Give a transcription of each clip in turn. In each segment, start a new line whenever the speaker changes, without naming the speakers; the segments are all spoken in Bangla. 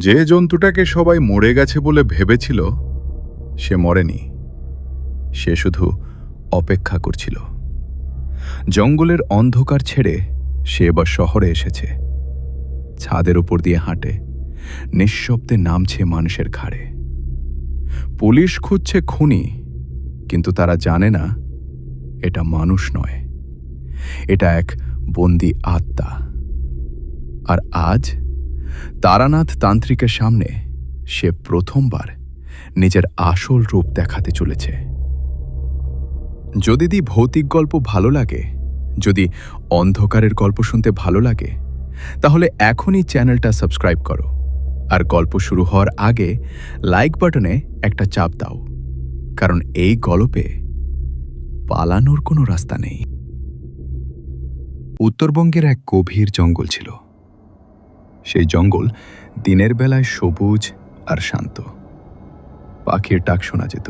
যে জন্তুটাকে সবাই মরে গেছে বলে ভেবেছিল, সে মরেনি। সে শুধু অপেক্ষা করছিল। জঙ্গলের অন্ধকার ছেড়ে সে এবার শহরে এসেছে। ছাদের উপর দিয়ে হাঁটে, নিঃশব্দে নামছে মানুষের ঘাড়ে। পুলিশ খুঁজছে খুনি, কিন্তু তারা জানে না এটা মানুষ নয়, এটা এক বন্দি আত্মা। আর আজ তারানাথ তান্ত্রিকের সামনে সে প্রথমবার নিজের আসল রূপ দেখাতে চলেছে। যদি ভৌতিক গল্প ভালো লাগে, যদি অন্ধকারের গল্প শুনতে ভালো লাগে, তাহলে এখনই চ্যানেলটা সাবস্ক্রাইব করো। আর গল্প শুরু হওয়ার আগে লাইক বাটনে একটা চাপ দাও, কারণ এই গল্পে পালানোর কোনো রাস্তা নেই। উত্তরবঙ্গের এক গভীর জঙ্গল ছিল। সেই জঙ্গল দিনের বেলায় সবুজ আর শান্ত। পাখির ডাক শোনা যেত,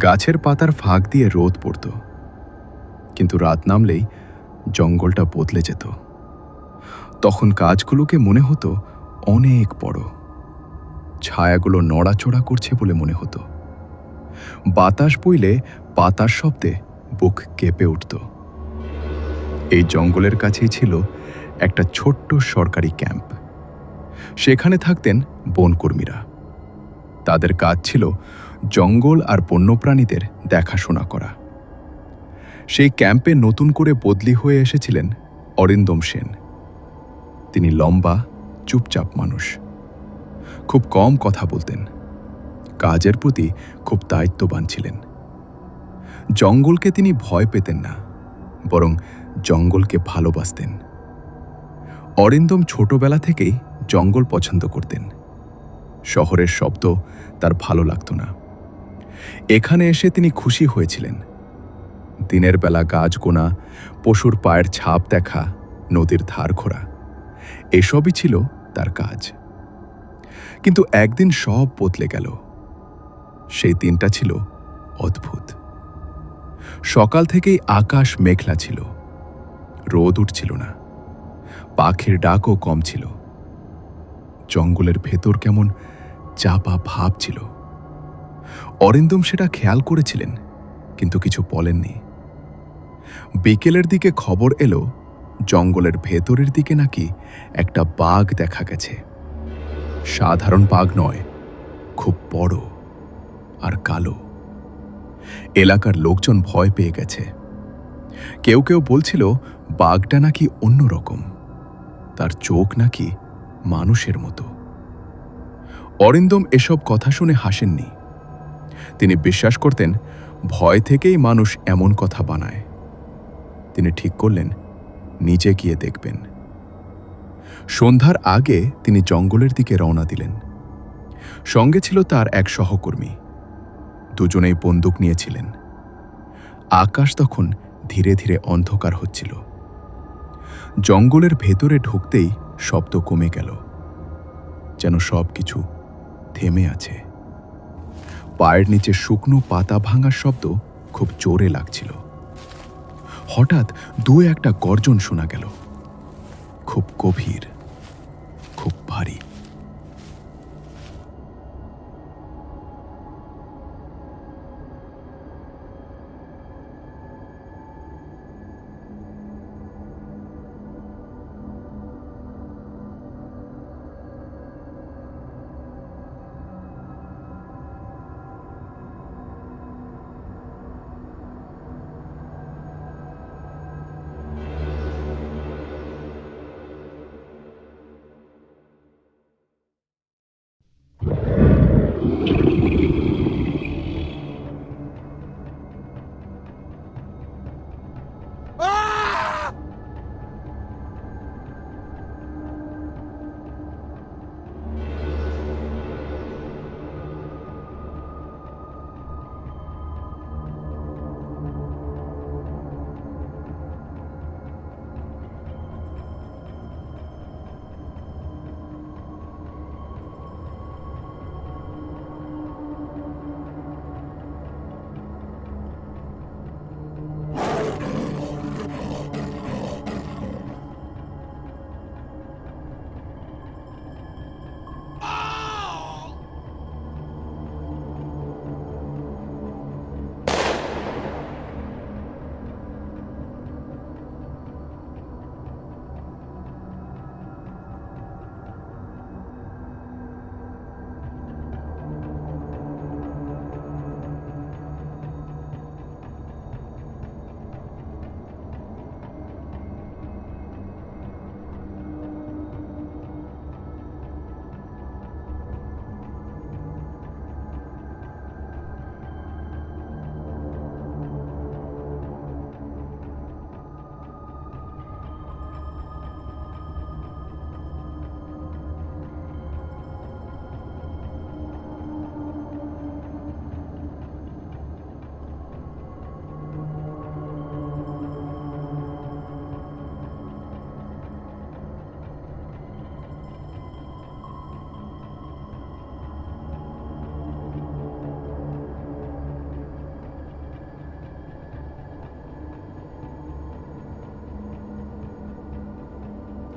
গাছের পাতার ফাঁক দিয়ে রোদ পড়ত। কিন্তু রাত নামলেই জঙ্গলটা বদলে যেত। তখন গাছগুলোকে মনে হতো অনেক বড়, ছায়াগুলো নড়াচড়া করছে বলে মনে হতো। বাতাস বইলে পাতার শব্দে বুক কেঁপে উঠত। এই জঙ্গলের কাছেই ছিল একটা ছোট্ট সরকারি ক্যাম্প। সেখানে থাকতেন বনকর্মীরা। তাদের কাজ ছিল জঙ্গল আর বন্যপ্রাণীদের দেখাশোনা করা। সেই ক্যাম্পে নতুন করে বদলি হয়ে এসেছিলেন অরিন্দম সেন। তিনি লম্বা, চুপচাপ মানুষ। খুব কম কথা বলতেন, কাজের প্রতি খুব দায়িত্ববান ছিলেন। জঙ্গলকে তিনি ভয় পেতেন না, বরং জঙ্গলকে ভালোবাসতেন। অরিন্দম ছোটবেলা থেকেই জঙ্গল পছন্দ করতেন। শহরের শব্দ তার ভালো লাগত না। এখানে এসে তিনি খুশি হয়েছিলেন। দিনের বেলা গাছ গোনা, পশুর পায়ের ছাপ দেখা, নদীর ধার ঘোরা, এসবই ছিল তার কাজ। কিন্তু একদিন সব বদলে গেল। সেই দিনটা ছিল অদ্ভুত। সকাল থেকেই আকাশ মেঘলা ছিল, রোদ উঠছিল না, পাখির ডাকও কম ছিল। জঙ্গলের ভেতর কেমন চাপা ভাব ছিল। অরিন্দম সেটা খেয়াল করেছিলেন, কিন্তু কিছু বলেননি। বিকেলের দিকে খবর এলো, জঙ্গলের ভেতরের দিকে নাকি একটা বাঘ দেখা গেছে। সাধারণ বাঘ নয়, খুব বড় আর কালো। এলাকার লোকজন ভয় পেয়ে গেছে। কেউ কেউ বলছিল বাঘটা নাকি অন্যরকম, তার চোখ নাকি মানুষের মতো। অরিন্দম এসব কথা শুনে হাসেননি। তিনি বিশ্বাস করতেন ভয় থেকেই মানুষ এমন কথা বানায়। তিনি ঠিক করলেন নিজে গিয়ে দেখবেন। সন্ধ্যার আগে তিনি জঙ্গলের দিকে রওনা দিলেন। সঙ্গে ছিল তার এক সহকর্মী। দুজনেই বন্দুক নিয়েছিলেন। আকাশ তখন ধীরে ধীরে অন্ধকার হচ্ছিল। জঙ্গলের ভেতরে ঢুকতেই শব্দ কমে গেল, যেন সবকিছু থেমে আছে। পায়ের নিচে শুকনো পাতা ভাঙার শব্দ খুব জোরে লাগছিল। হঠাৎ দু একটা গর্জন শোনা গেল, খুব গভীর, খুব ভারী।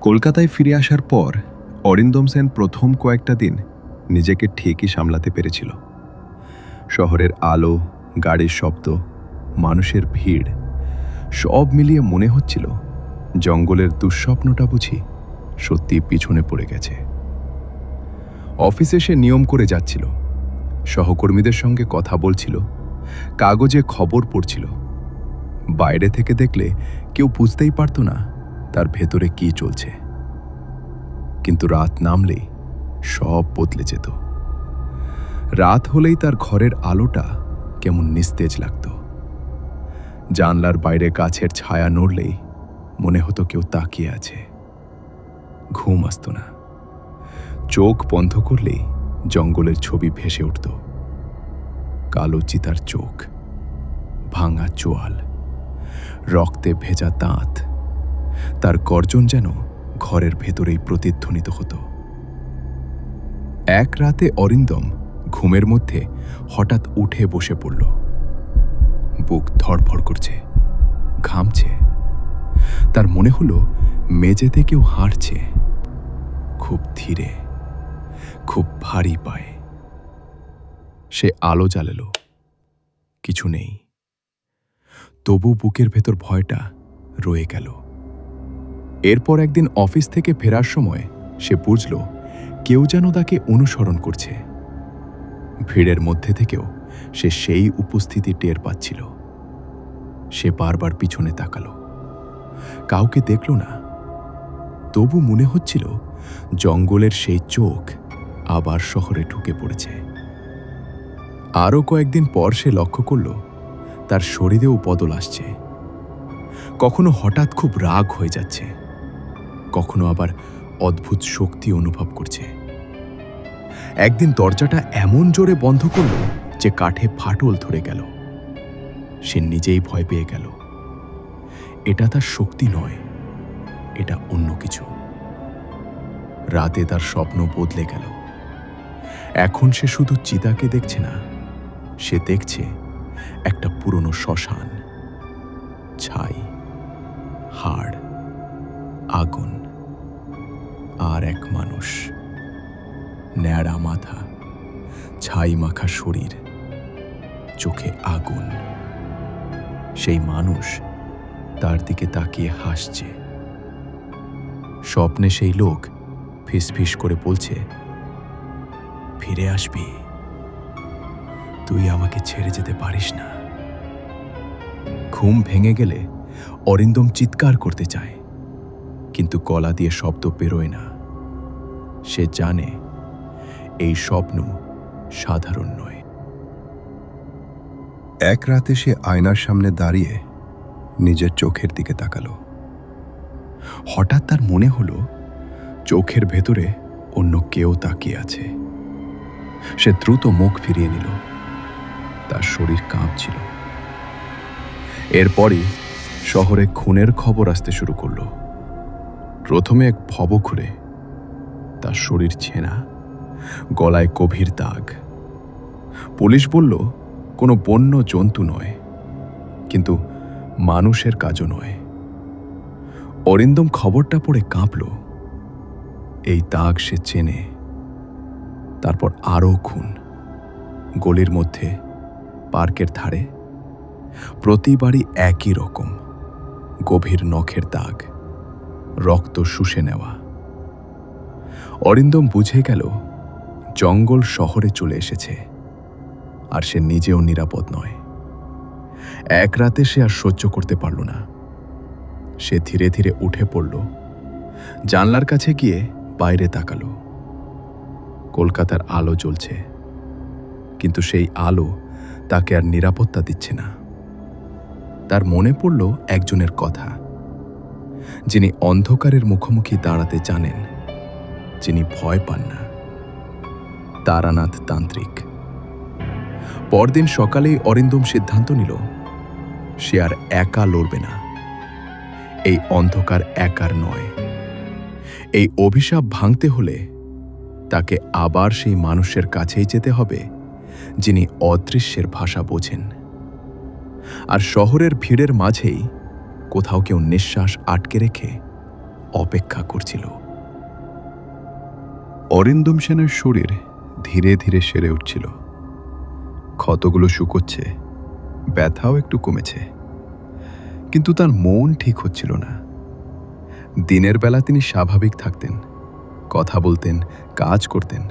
কলকাতায় ফিরে আসার পর অরিন্দম সেন প্রথম কয়েকটা দিন নিজেকে ঠিকই সামলাতে পেরেছিল। শহরের আলো, গাড়ির শব্দ, মানুষের ভিড় সব মিলিয়ে মনে হচ্ছিল জঙ্গলের দুঃস্বপ্নটা বুঝি সত্যি পিছনে পড়ে গেছে। অফিসে সে নিয়ম করে যাচ্ছিল, সহকর্মীদের সঙ্গে কথা বলছিল, কাগজে খবর পড়ছিল। বাইরে থেকে দেখলে কেউ বুঝতেই পারত না তার ভেতরে কি চলছে। কিন্তু রাত নামলেই সব বদলে যেত। রাত হলেই তার ঘরের আলোটা কেমন নিস্তেজ লাগত। জানলার বাইরে গাছের ছায়া নড়লেই মনে হতো কেউ তাকিয়ে আছে। ঘুম আসতো না। চোখ বন্ধ করলেই জঙ্গলের ছবি ভেসে উঠত। কালো চিতার চোখ, ভাঙা চোয়াল, রক্তে ভেজা দাঁত, তার গর্জন যেন ঘরের ভেতরেই প্রতিধ্বনিত হতো। এক রাতে অরিন্দম ঘুমের মধ্যে হঠাৎ উঠে বসে পড়ল। বুক ধড়ফড় করছে, ঘামছে। তার মনে হলো মেঝেতে কেউ হাঁটছে, খুব ধীরে, খুব ভারী পায়ে। সে আলো জ্বালালো, কিছু নেই। তবু বুকের ভেতর ভয়টা রয়ে গেল। এরপর একদিন অফিস থেকে ফেরার সময় সে বুঝল কেউ যেন তাকে অনুসরণ করছে। ভিড়ের মধ্যে থেকেও সে সেই উপস্থিতি টের পাচ্ছিল। সে বারবার পিছনে তাকালো, কাউকে দেখল না। তবু মনে হচ্ছিল জঙ্গলের সেই চোখ আবার শহরে ঢুকে পড়েছে। আরও কয়েকদিন পর সে লক্ষ্য করল তার শরীরেও বদল আসছে। কখনো হঠাৎ খুব রাগ হয়ে যাচ্ছে, কখনো আবার অদ্ভুত শক্তি অনুভব করছে। একদিন দরজাটা এমন জোরে বন্ধ করল যে কাঠে ফাটল ধরে গেল। সে নিজেই ভয় পেয়ে গেল। এটা তার শক্তি নয়, এটা অন্য কিছু। রাতে তার স্বপ্ন বদলে গেল। এখন সে শুধু চিতাকে দেখছে না, সে দেখছে একটা পুরনো শ্মশান, ছাই, হাড়, আগুন, আর এক মানুষ, ন্যাড়া মাথা, ছাই মাখা শরীর, চোখে আগুন। সেই মানুষ তার দিকে তাকিয়ে হাসছে। স্বপ্নে সেই লোক ফিসফিস করে বলছে, ফিরে আসবি, তুই আমাকে ছেড়ে যেতে পারিস না। ঘুম ভেঙে গেলে অরিন্দম চিৎকার করতে চায়, কিন্তু গলা দিয়ে শব্দ বেরোয় না। সে জানে এই স্বপ্ন সাধারণ নয়।
এক রাতে সে আয়নার সামনে দাঁড়িয়ে নিজের চোখের দিকে তাকালো।
হঠাৎ তার মনে হলো চোখের ভেতরে অন্য কেউ তাকিয়ে আছে। সে দ্রুত মুখ ফিরিয়ে নিল। তার শরীর কাঁপছিল। এরপরই শহরে খুনের খবর আসতে শুরু করলো। প্রথমে এক ভবঘুরে, তার শরীর ছেঁড়া, গলায় গভীর দাগ। পুলিশ বলল কোনো বন্য জন্তু নয়, কিন্তু মানুষের কাজও নয়। অরিন্দম খবরটা পড়ে কাঁপল। এই দাগ সে চেনে। তারপর আরও খুন, গলির মধ্যে, পার্কের ধারে। প্রতিবারই একই রকম, গভীর নখের দাগ, রক্ত শুষে নেওয়া। অরিন্দম বুঝে গেল জঙ্গল শহরে চলে এসেছে, আর সে নিজেও নিরাপদ নয়। এক রাতে সে আর সহ্য করতে পারল না। সে ধীরে ধীরে উঠে পড়ল, জানলার কাছে গিয়ে বাইরে তাকালো। কলকাতার আলো জ্বলছে, কিন্তু সেই আলো তাকে আর নিরাপত্তা দিচ্ছে না। তার মনে পড়ল একজনের কথা, যিনি অন্ধকারের মুখোমুখি দাঁড়াতে জানেন, যিনি ভয় পান না। তারানাথ তান্ত্রিক। পরদিন সকালেই অরিন্দম সিদ্ধান্ত নিল সে আর একা লড়বে না। এই অন্ধকার একার নয়। এই অভিশাপ ভাঙতে হলে তাকে আবার সেই মানুষের কাছেই যেতে হবে যিনি অদৃশ্যের ভাষা বোঝেন। আর শহরের ভিড়ের মাঝেই কোথাও কেউ নিঃশ্বাস আটকে রেখে অপেক্ষা করছিল। অরিন্দম সেনের শরীর ধীরে ধীরে সেরে উঠছিল। ক্ষতগুলো শুকোচ্ছে, ব্যথাও একটু কমেছে, কিন্তু তার মন ঠিক হচ্ছিল না। দিনের বেলা তিনি স্বাভাবিক থাকতেন, কথা বলতেন, কাজ করতেন,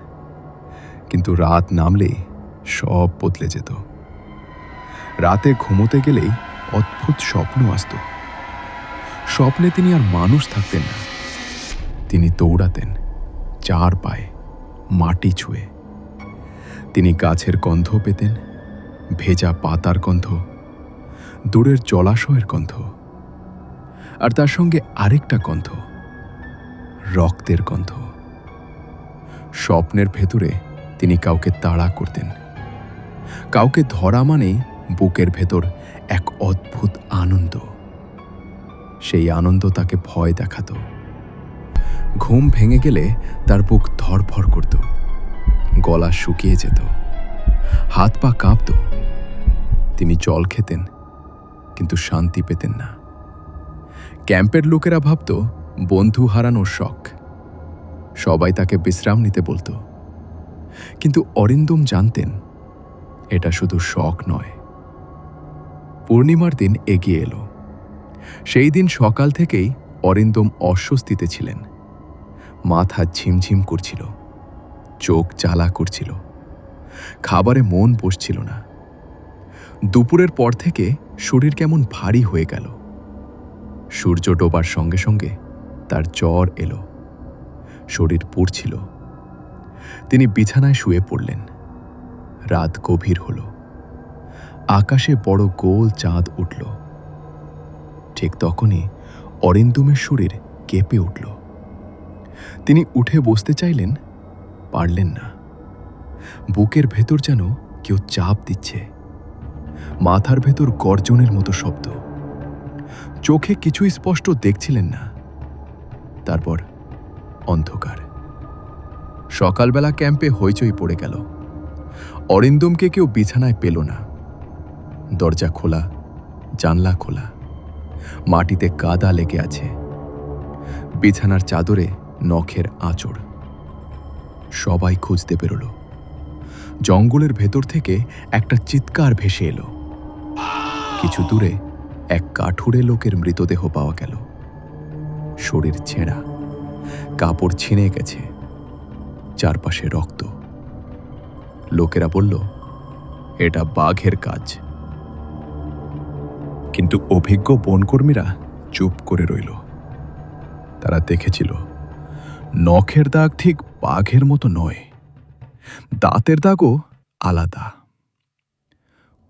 কিন্তু রাত নামলেই সব বদলে যেত। রাতে ঘুমোতে গেলেই অদ্ভুত স্বপ্ন আসত। স্বপ্নে তিনি আর মানুষ থাকতেন না, তিনি দৌড়াতেন চার পায়ে, মাটি ছুঁয়ে। তিনি গাছের গন্ধ পেতেন, ভেজা পাতার গন্ধ, দূরের জলাশয়ের গন্ধ, আর তার সঙ্গে আরেকটা গন্ধ, রক্তের গন্ধ। স্বপ্নের ভেতরে তিনি কাউকে তাড়া করতেন। কাউকে ধরা মানেই বুকের ভেতর এক অদ্ভুত আনন্দ। সেই আনন্দ তাকে ভয় দেখাত। ঘুম ভেঙে গেলে তার বুক ধড়ফড় করত, গলা শুকিয়ে যেত, হাত পা কাঁপত। তিনি জল খেতেন, কিন্তু শান্তি পেতেন না। ক্যাম্পের লোকেরা ভাবত বন্ধু হারানোর শখ। সবাই তাকে বিশ্রাম নিতে বলতো, কিন্তু অরিন্দম জানতেন এটা শুধু শখ নয়। পূর্ণিমার দিন এগিয়ে এলো। সেই দিন সকাল থেকেই অরিন্দম অস্বস্তিতে ছিলেন। মাথা ঝিমঝিম করছিল, চোখ জ্বালা করছিল, খাবারে মন বসছিল না। দুপুরের পর থেকে শরীর কেমন ভারী হয়ে গেল। সূর্য ডোবার সঙ্গে সঙ্গে তার জ্বর এলো, শরীর পুড়ছিল। তিনি বিছানায় শুয়ে পড়লেন। রাত গভীর হল, আকাশে বড় গোল চাঁদ উঠল। ঠিক তখনই অরিন্দমের শরীর কেঁপে উঠল। তিনি উঠে বসতে চাইলেন, পারলেন না। বুকের ভেতর যেন কেউ চাপ দিচ্ছে, মাথার ভেতর গর্জনের মতো শব্দ। চোখে কিছুই স্পষ্ট দেখছিলেন না। তারপর অন্ধকার। সকালবেলা ক্যাম্পে হইচই পড়ে গেল। অরিন্দমকে কেউ বিছানায় পেল না। দরজা খোলা, জানলা খোলা, মাটিতে কাদা লেগে আছে, বিছানার চাদরে নখের আঁচড়। সবাই খুঁজতে বেরোল। জঙ্গলের ভেতর থেকে একটা চিৎকার ভেসে এলো। কিছু দূরে এক কাঠুরে লোকের মৃতদেহ পাওয়া গেল। শরীর ছেঁড়া, কাপড় ছিঁড়ে গেছে, চারপাশে রক্ত। লোকেরা বলল, এটা বাঘের কাজ। কিন্তু অভিজ্ঞ বনকর্মীরা চুপ করে রইল। তারা দেখেছিল নখের দাগ ঠিক বাঘের মতো নয়, দাঁতের দাগও আলাদা।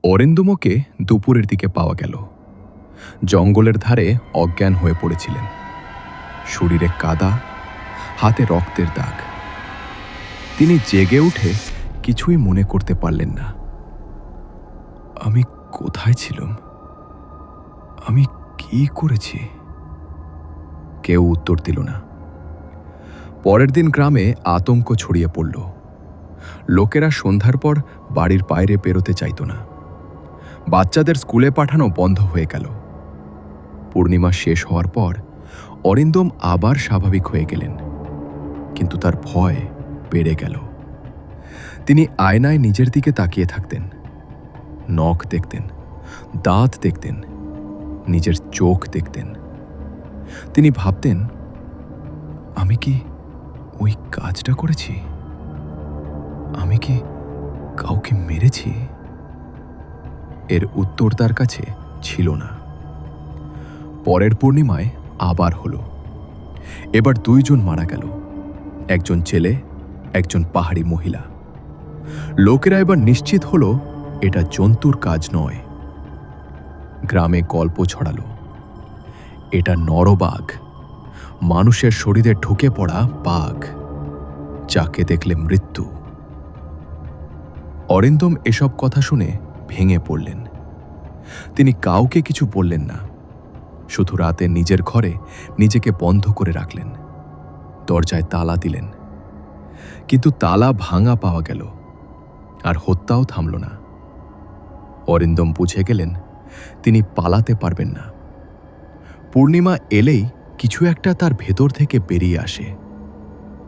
অরিন্দমকে দুপুরের দিকে পাওয়া গেল। জঙ্গলের ধারে অজ্ঞান হয়ে পড়েছিলেন। শরীরে কাদা, হাতে রক্তের দাগ। তিনি জেগে উঠে কিছুই মনে করতে পারলেন না। আমি কোথায় ছিলাম? আমি কি করেছি? কেউ উত্তর দিল না। পরের দিন গ্রামে আতঙ্ক ছড়িয়ে পড়ল। লোকেরা সন্ধ্যার পর বাড়ির বাইরে বেরোতে চাইত না। বাচ্চাদের স্কুলে পাঠানো বন্ধ হয়ে গেল। পূর্ণিমা শেষ হওয়ার পর অরিন্দম আবার স্বাভাবিক হয়ে গেলেন, কিন্তু তার ভয় বেড়ে গেল। তিনি আয়নায় নিজের দিকে তাকিয়ে থাকতেন। নখ দেখতেন, দাঁত দেখতেন, নিজের চোখ দেখতেন। তিনি ভাবতেন, আমি কি ওই কাজটা করেছি? আমি কি কাউকে মেরেছি? এর উত্তর তার কাছে ছিল না। পরের পূর্ণিমায় আবার হলো। এবার দুইজন মারা গেল, একজন ছেলে, একজন পাহাড়ি মহিলা। লোকেরা এবার নিশ্চিত হলো এটা জন্তুর কাজ নয়। গ্রামে গল্প ছড়ালো, এটা নরবাঘ, মানুষের শরীরে ঢুকে পড়া বাঘ, যাকে দেখলে মৃত্যু। অরিন্দম এসব কথা শুনে ভেঙে পড়লেন। তিনি কাউকে কিছু বললেন না, শুধু রাতে নিজের ঘরে নিজেকে বন্ধ করে রাখলেন। দরজায় তালা দিলেন, কিন্তু তালা ভাঙা পাওয়া গেল, আর হত্যাও থামল না। অরিন্দম বুঝে গেলেন তিনি পালাতে পারবেন না। পূর্ণিমা এলেই
কিছু একটা তার ভেতর থেকে বেরিয়ে আসে,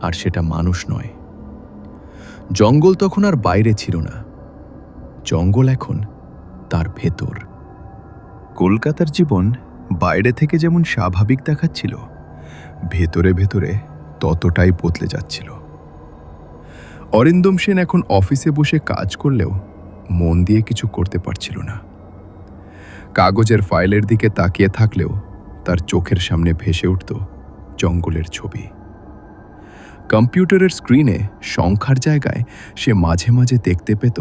আর সেটা মানুষ নয়। জঙ্গল তখন আর বাইরে ছিল না, জঙ্গল এখন তার ভেতর।
কলকাতার জীবন বাইরে থেকে যেমন স্বাভাবিক দেখাচ্ছিল, ভেতরে ভেতরে ততটাই বদলে যাচ্ছিল। অরিন্দম সেন এখন অফিসে বসে কাজ করলেও মন দিয়ে কিছু করতে পারছিল না। কাগজের ফাইলের দিকে তাকিয়ে থাকলেও তার চোখের সামনে ভেসে উঠত জঙ্গলের ছবি। কম্পিউটারের স্ক্রিনে সংখ্যার জায়গায় সে মাঝে মাঝে দেখতে পেত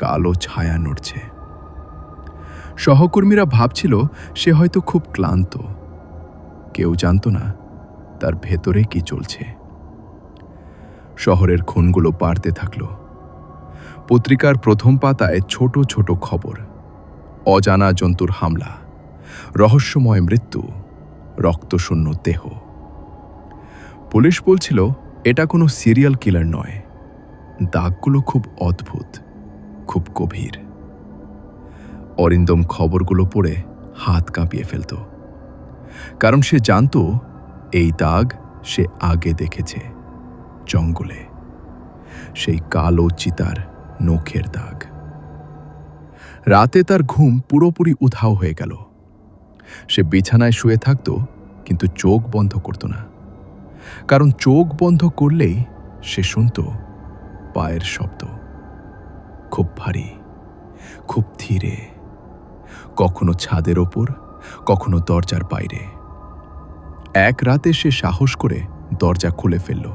কালো ছায়া নড়ছে। সহকর্মীরা ভাবছিল সে হয়তো খুব ক্লান্ত, কেউ জানত না তার ভেতরে কি চলছে। শহরের খুনগুলো বাড়তে থাকল। পত্রিকার প্রথম পাতায় ছোট ছোট খবর, অজানা জন্তুর হামলা, রহস্যময় মৃত্যু, রক্তশূন্য দেহ। পুলিশ বলছিল এটা কোনো সিরিয়াল কিলার নয়, দাগগুলো খুব অদ্ভুত, খুব গভীর। অরিন্দম খবরগুলো পড়ে হাত কাঁপিয়ে ফেলত, কারণ সে জানত এই দাগ সে আগে দেখেছে জঙ্গলে, সেই কালো চিতার নখের দাগ। রাতে তার ঘুম পুরোপুরি উধাও হয়ে গেল। সে বিছানায় শুয়ে থাকত, কিন্তু চোখ বন্ধ করত না, কারণ চোখ বন্ধ করলেই সে শুনত পায়ের শব্দ, খুব ভারী, খুব ধীরে, কখনো ছাদের ওপর, কখনো দরজার বাইরে। এক রাতে সে সাহস করে দরজা খুলে ফেলল।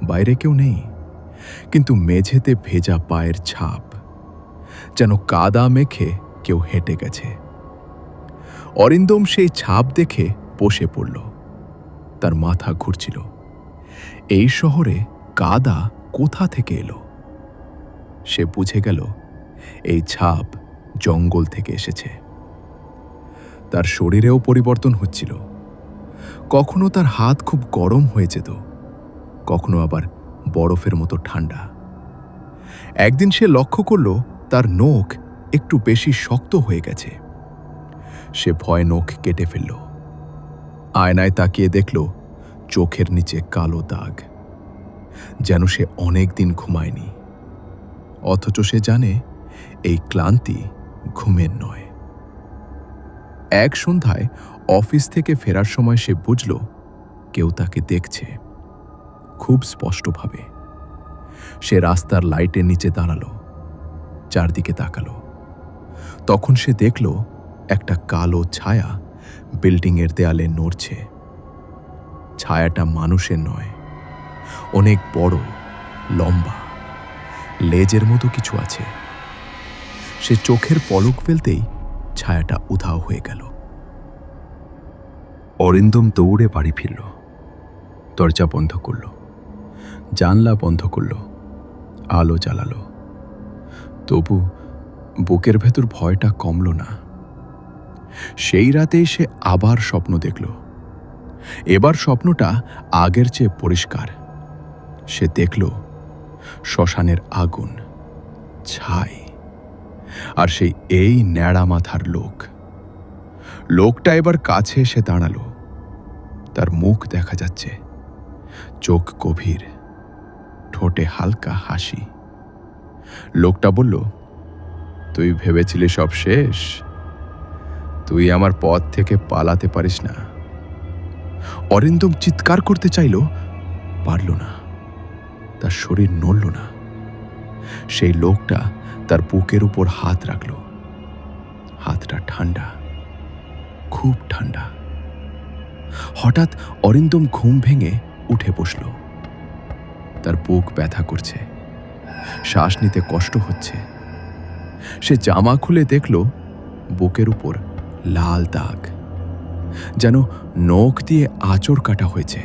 বাইরে কেউ নেই, কিন্তু মেঝেতে ভেজা পায়ের ছাপ, যেন কাদা মেখে কেউ হেঁটে গেছে। অরিন্দম সেই ছাপ দেখে বসে পড়ল। তার মাথা ঘুরছিল, এই শহরে কাদা কোথা থেকে এলো? সে বুঝে গেল এই ছাপ জঙ্গল থেকে এসেছে। তার শরীরেও পরিবর্তন হচ্ছিল। কখনো তার হাত খুব গরম হয়ে যেত, কখনো আবার বরফের মতো ঠান্ডা। একদিন সে লক্ষ্য করল তার নখ একটু বেশি শক্ত হয়ে গেছে। সে ভয়ে নখ কেটে ফেলল। আয়নায় তাকিয়ে দেখল চোখের নিচে কালো দাগ, যেন সে অনেক দিন ঘুমায়নি। অথচ সে জানে এই ক্লান্তি ঘুমের নয়। এক সন্ধ্যায় অফিস থেকে ফেরার সময় সে বুঝল কেউ তাকে দেখছে, খুব স্পষ্টভাবে। সে রাস্তার লাইটের নিচে দাঁড়ালো, চারদিকে তাকালো। তখন সে দেখল একটা কালো ছায়া বিল্ডিংয়ের দেয়ালে নড়ছে। ছায়াটা মানুষের নয়, অনেক বড়, লম্বা, লেজের মতো কিছু আছে। সে চোখের পলক ফেলতেই ছায়াটা উধাও হয়ে গেল। অরিন্দম দৌড়ে বাড়ি ফিরল। দরজা বন্ধ করল, জানলা বন্ধ করল, আলো জ্বালালো। তবু বুকের ভেতর ভয়টা কমল না। সেই রাতেই সে আবার স্বপ্ন দেখল। এবার স্বপ্নটা আগের চেয়ে পরিষ্কার। সে দেখল শ্মশানের আগুন, ছাই, আর সেই এই ন্যাড়া মাথার লোক। লোকটা এবার কাছে এসে দাঁড়ালো। তার মুখ দেখা যাচ্ছে, চোখ গভীর, ঠোঁটে হালকা হাসি। লোকটা বলল, তুই ভেবেছিলি সব শেষ? তুই আমার পথ থেকে পালাতে পারিস না। অরিন্দম চিৎকার করতে চাইল, পারল না। তার শরীর নড়ল না। সেই লোকটা তার বুকের উপর হাত রাখল। হাতটা ঠান্ডা, খুব ঠান্ডা। হঠাৎ অরিন্দম ঘুম ভেঙে উঠে বসল। তার বুক ব্যথা করছে, শ্বাস নিতে কষ্ট হচ্ছে। সে জামা খুলে দেখল বুকের উপর লাল দাগ, যেন নখ দিয়ে আঁচড় কাটা হয়েছে।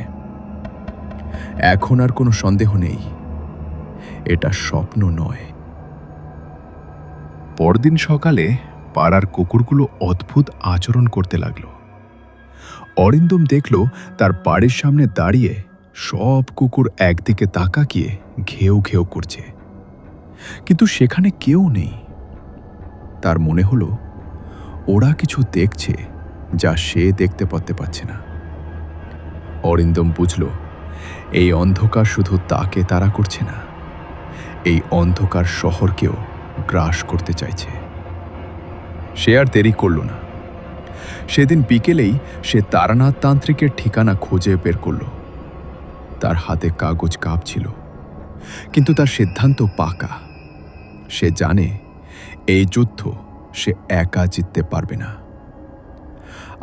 এখন আর কোনো সন্দেহ নেই, এটা স্বপ্ন নয়। পরদিন সকালে পাড়ার কুকুরগুলো অদ্ভুত আচরণ করতে লাগলো। অরিন্দম দেখল তার বাড়ির সামনে দাঁড়িয়ে সব কুকুর একদিকে তাকাকিয়ে ঘেউ ঘেউ করছে, কিন্তু সেখানে কেউ নেই। তার মনে হলো ওরা কিছু দেখছে যা সে দেখতে পারছে না।
অরিন্দম বুঝল, এই অন্ধকার শুধু তাকে তাড়া করছে না, এই অন্ধকার শহরকেও গ্রাস করতে চাইছে। সে আর দেরি করল না। সেদিন বিকেলেই সে তারানাথ তান্ত্রিকের ঠিকানা খুঁজে বের করল। তার হাতে কাগজ কাঁপছিল, কিন্তু তার সিদ্ধান্ত পাকা। সে জানে এই যুদ্ধ সে একা জিততে পারবে না।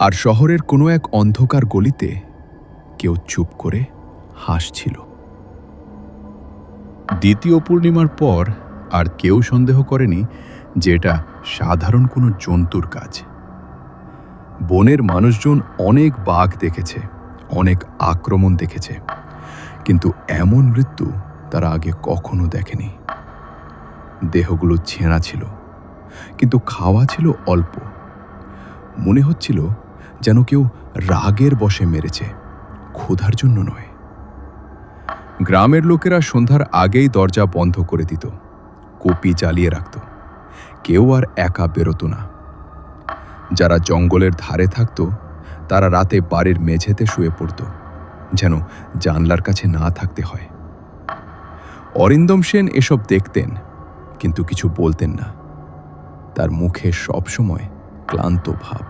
আর শহরের কোনো এক অন্ধকার গলিতে কেউ চুপ করে হাসছিল। দ্বিতীয় পূর্ণিমার পর আর কেউ সন্দেহ করেনি যে এটা সাধারণ কোনো জন্তুর কাজ। বনের মানুষজন অনেক বাঘ দেখেছে, অনেক আক্রমণ দেখেছে, কিন্তু এমন মৃত্যু তারা আগে কখনো দেখেনি। দেহগুলো ছেঁড়া ছিল, কিন্তু খাওয়া ছিল অল্প। মনে হচ্ছিল যেন কেউ রাগের বশে মেরেছে, ক্ষুধার জন্য নয়। গ্রামের লোকেরা সন্ধ্যার আগেই দরজা বন্ধ করে দিত, কপি জ্বালিয়ে রাখত। কেউ আর একা বেরোতো না। যারা জঙ্গলের ধারে থাকত তারা রাতে বাড়ির মেঝেতে শুয়ে পড়ত, যেন জানলার কাছে না থাকতে হয়। অরিন্দম সেন এসব দেখতেন, কিন্তু কিছু বলতেন না। তার মুখে সবসময় ক্লান্ত ভাব।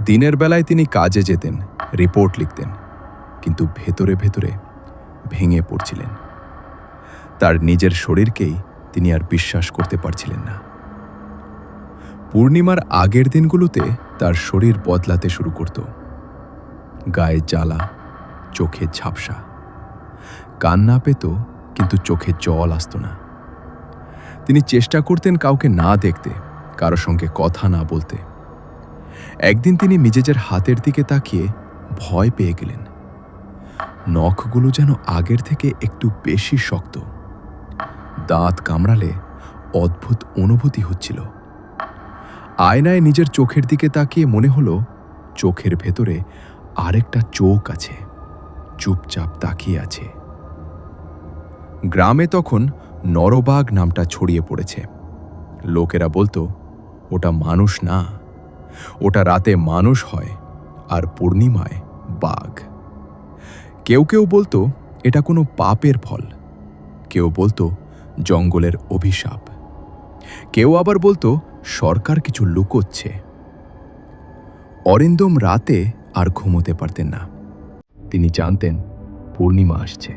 দিনের বেলায় তিনি কাজে যেতেন, রিপোর্ট লিখতেন, কিন্তু ভেতরে ভেতরে ভেঙে পড়ছিলেন। তার নিজের শরীরকেই তিনি আর বিশ্বাস করতে পারছিলেন না। পূর্ণিমার আগের দিনগুলোতে তার শরীর বদলাতে শুরু করত। গায়ে জ্বালা, চোখে ঝাপসা, কান্না পেত, কিন্তু চোখে জল আসত না। তিনি চেষ্টা করতেন কাউকে না দেখতে, কারো সঙ্গে কথা না বলতে। একদিন তিনি নিজের হাতের দিকে তাকিয়ে ভয় পেয়ে গেলেন। নখগুলো যেন আগের থেকে একটু বেশি শক্ত। দাঁত কামড়ালে অদ্ভুত অনুভূতি হচ্ছিল। আয়নায় নিজের চোখের দিকে তাকিয়ে মনে হলো চোখের ভেতরে আরেকটা চোখ আছে, চুপচাপ তাকিয়ে আছে। গ্রামে তখন নরবাঘ নামটা ছড়িয়ে পড়েছে। লোকেরা বলতো, ওটা মানুষ না, ওটা রাতে মানুষ হয় আর পূর্ণিমায় বাঘ। কেউ কেউ বলতো এটা কোনো পাপের ফল, কেউ বলতো জঙ্গলের অভিশাপ, কেউ আবার বলতো সরকার কিছু লুকোচ্ছে। অরিন্দম রাতে আর ঘুমোতে পারতেন না। তিনি জানতেন পূর্ণিমা আসছে।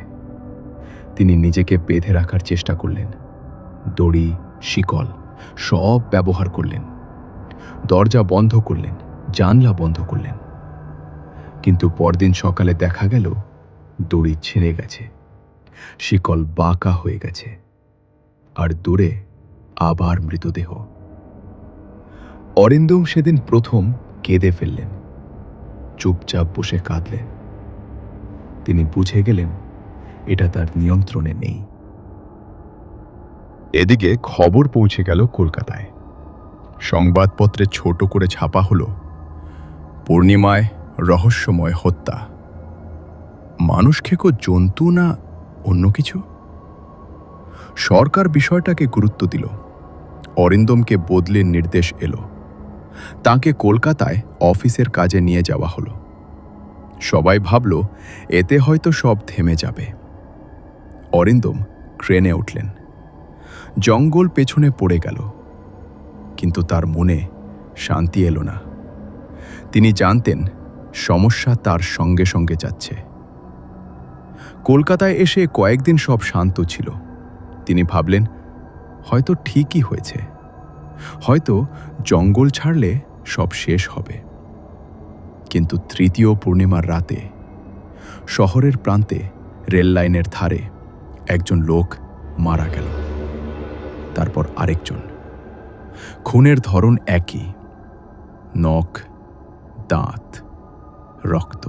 তিনি নিজেকে বেঁধে রাখার চেষ্টা করলেন। দড়ি, শিকল সব ব্যবহার করলেন। দরজা বন্ধ করলেন, জানলা বন্ধ করলেন। কিন্তু পরদিন সকালে দেখা গেল দড়ি ছিঁড়ে গেছে, শিকল বাঁকা হয়ে গেছে, আর দূরে আবার মৃতদেহ। অরিন্দম সেদিন প্রথম কেঁদে ফেললেন, চুপচাপ বসে কাঁদলেন। তিনি বুঝে গেলেন এটা তার নিয়ন্ত্রণে নেই। এদিকে খবর পৌঁছে গেল কলকাতায়। সংবাদপত্রে ছোট করে ছাপা হলো, পূর্ণিমায় রহস্যময় হত্যা। মানুষ খেকো জন্তু না অন্য কিছু? সরকার বিষয়টাকে গুরুত্ব দিল। অরিন্দমকে বদলির নির্দেশ এলো। তাকে কলকাতায় অফিসের কাজে নিয়ে যাওয়া হলো। সবাই ভাবল এতে হয়তো সব থেমে যাবে। অরিন্দম ট্রেনে উঠলেন। জঙ্গল পেছনে পড়ে গেল, কিন্তু তার মনে শান্তি এলো না। তিনি জানতেন সমস্যা তার সঙ্গে সঙ্গে যাচ্ছে। কলকাতায় এসে কয়েকদিন সব শান্ত ছিল। তিনি ভাবলেন হয়তো ঠিকই হয়েছে, হয়তো জঙ্গল ছাড়লে সব শেষ হবে। কিন্তু তৃতীয় পূর্ণিমার রাতে শহরের প্রান্তে রেল লাইনের ধারে একজন লোক মারা গেল, তারপর আরেকজন। খুনের ধরন একই, নখ, দাঁত, রক্ত।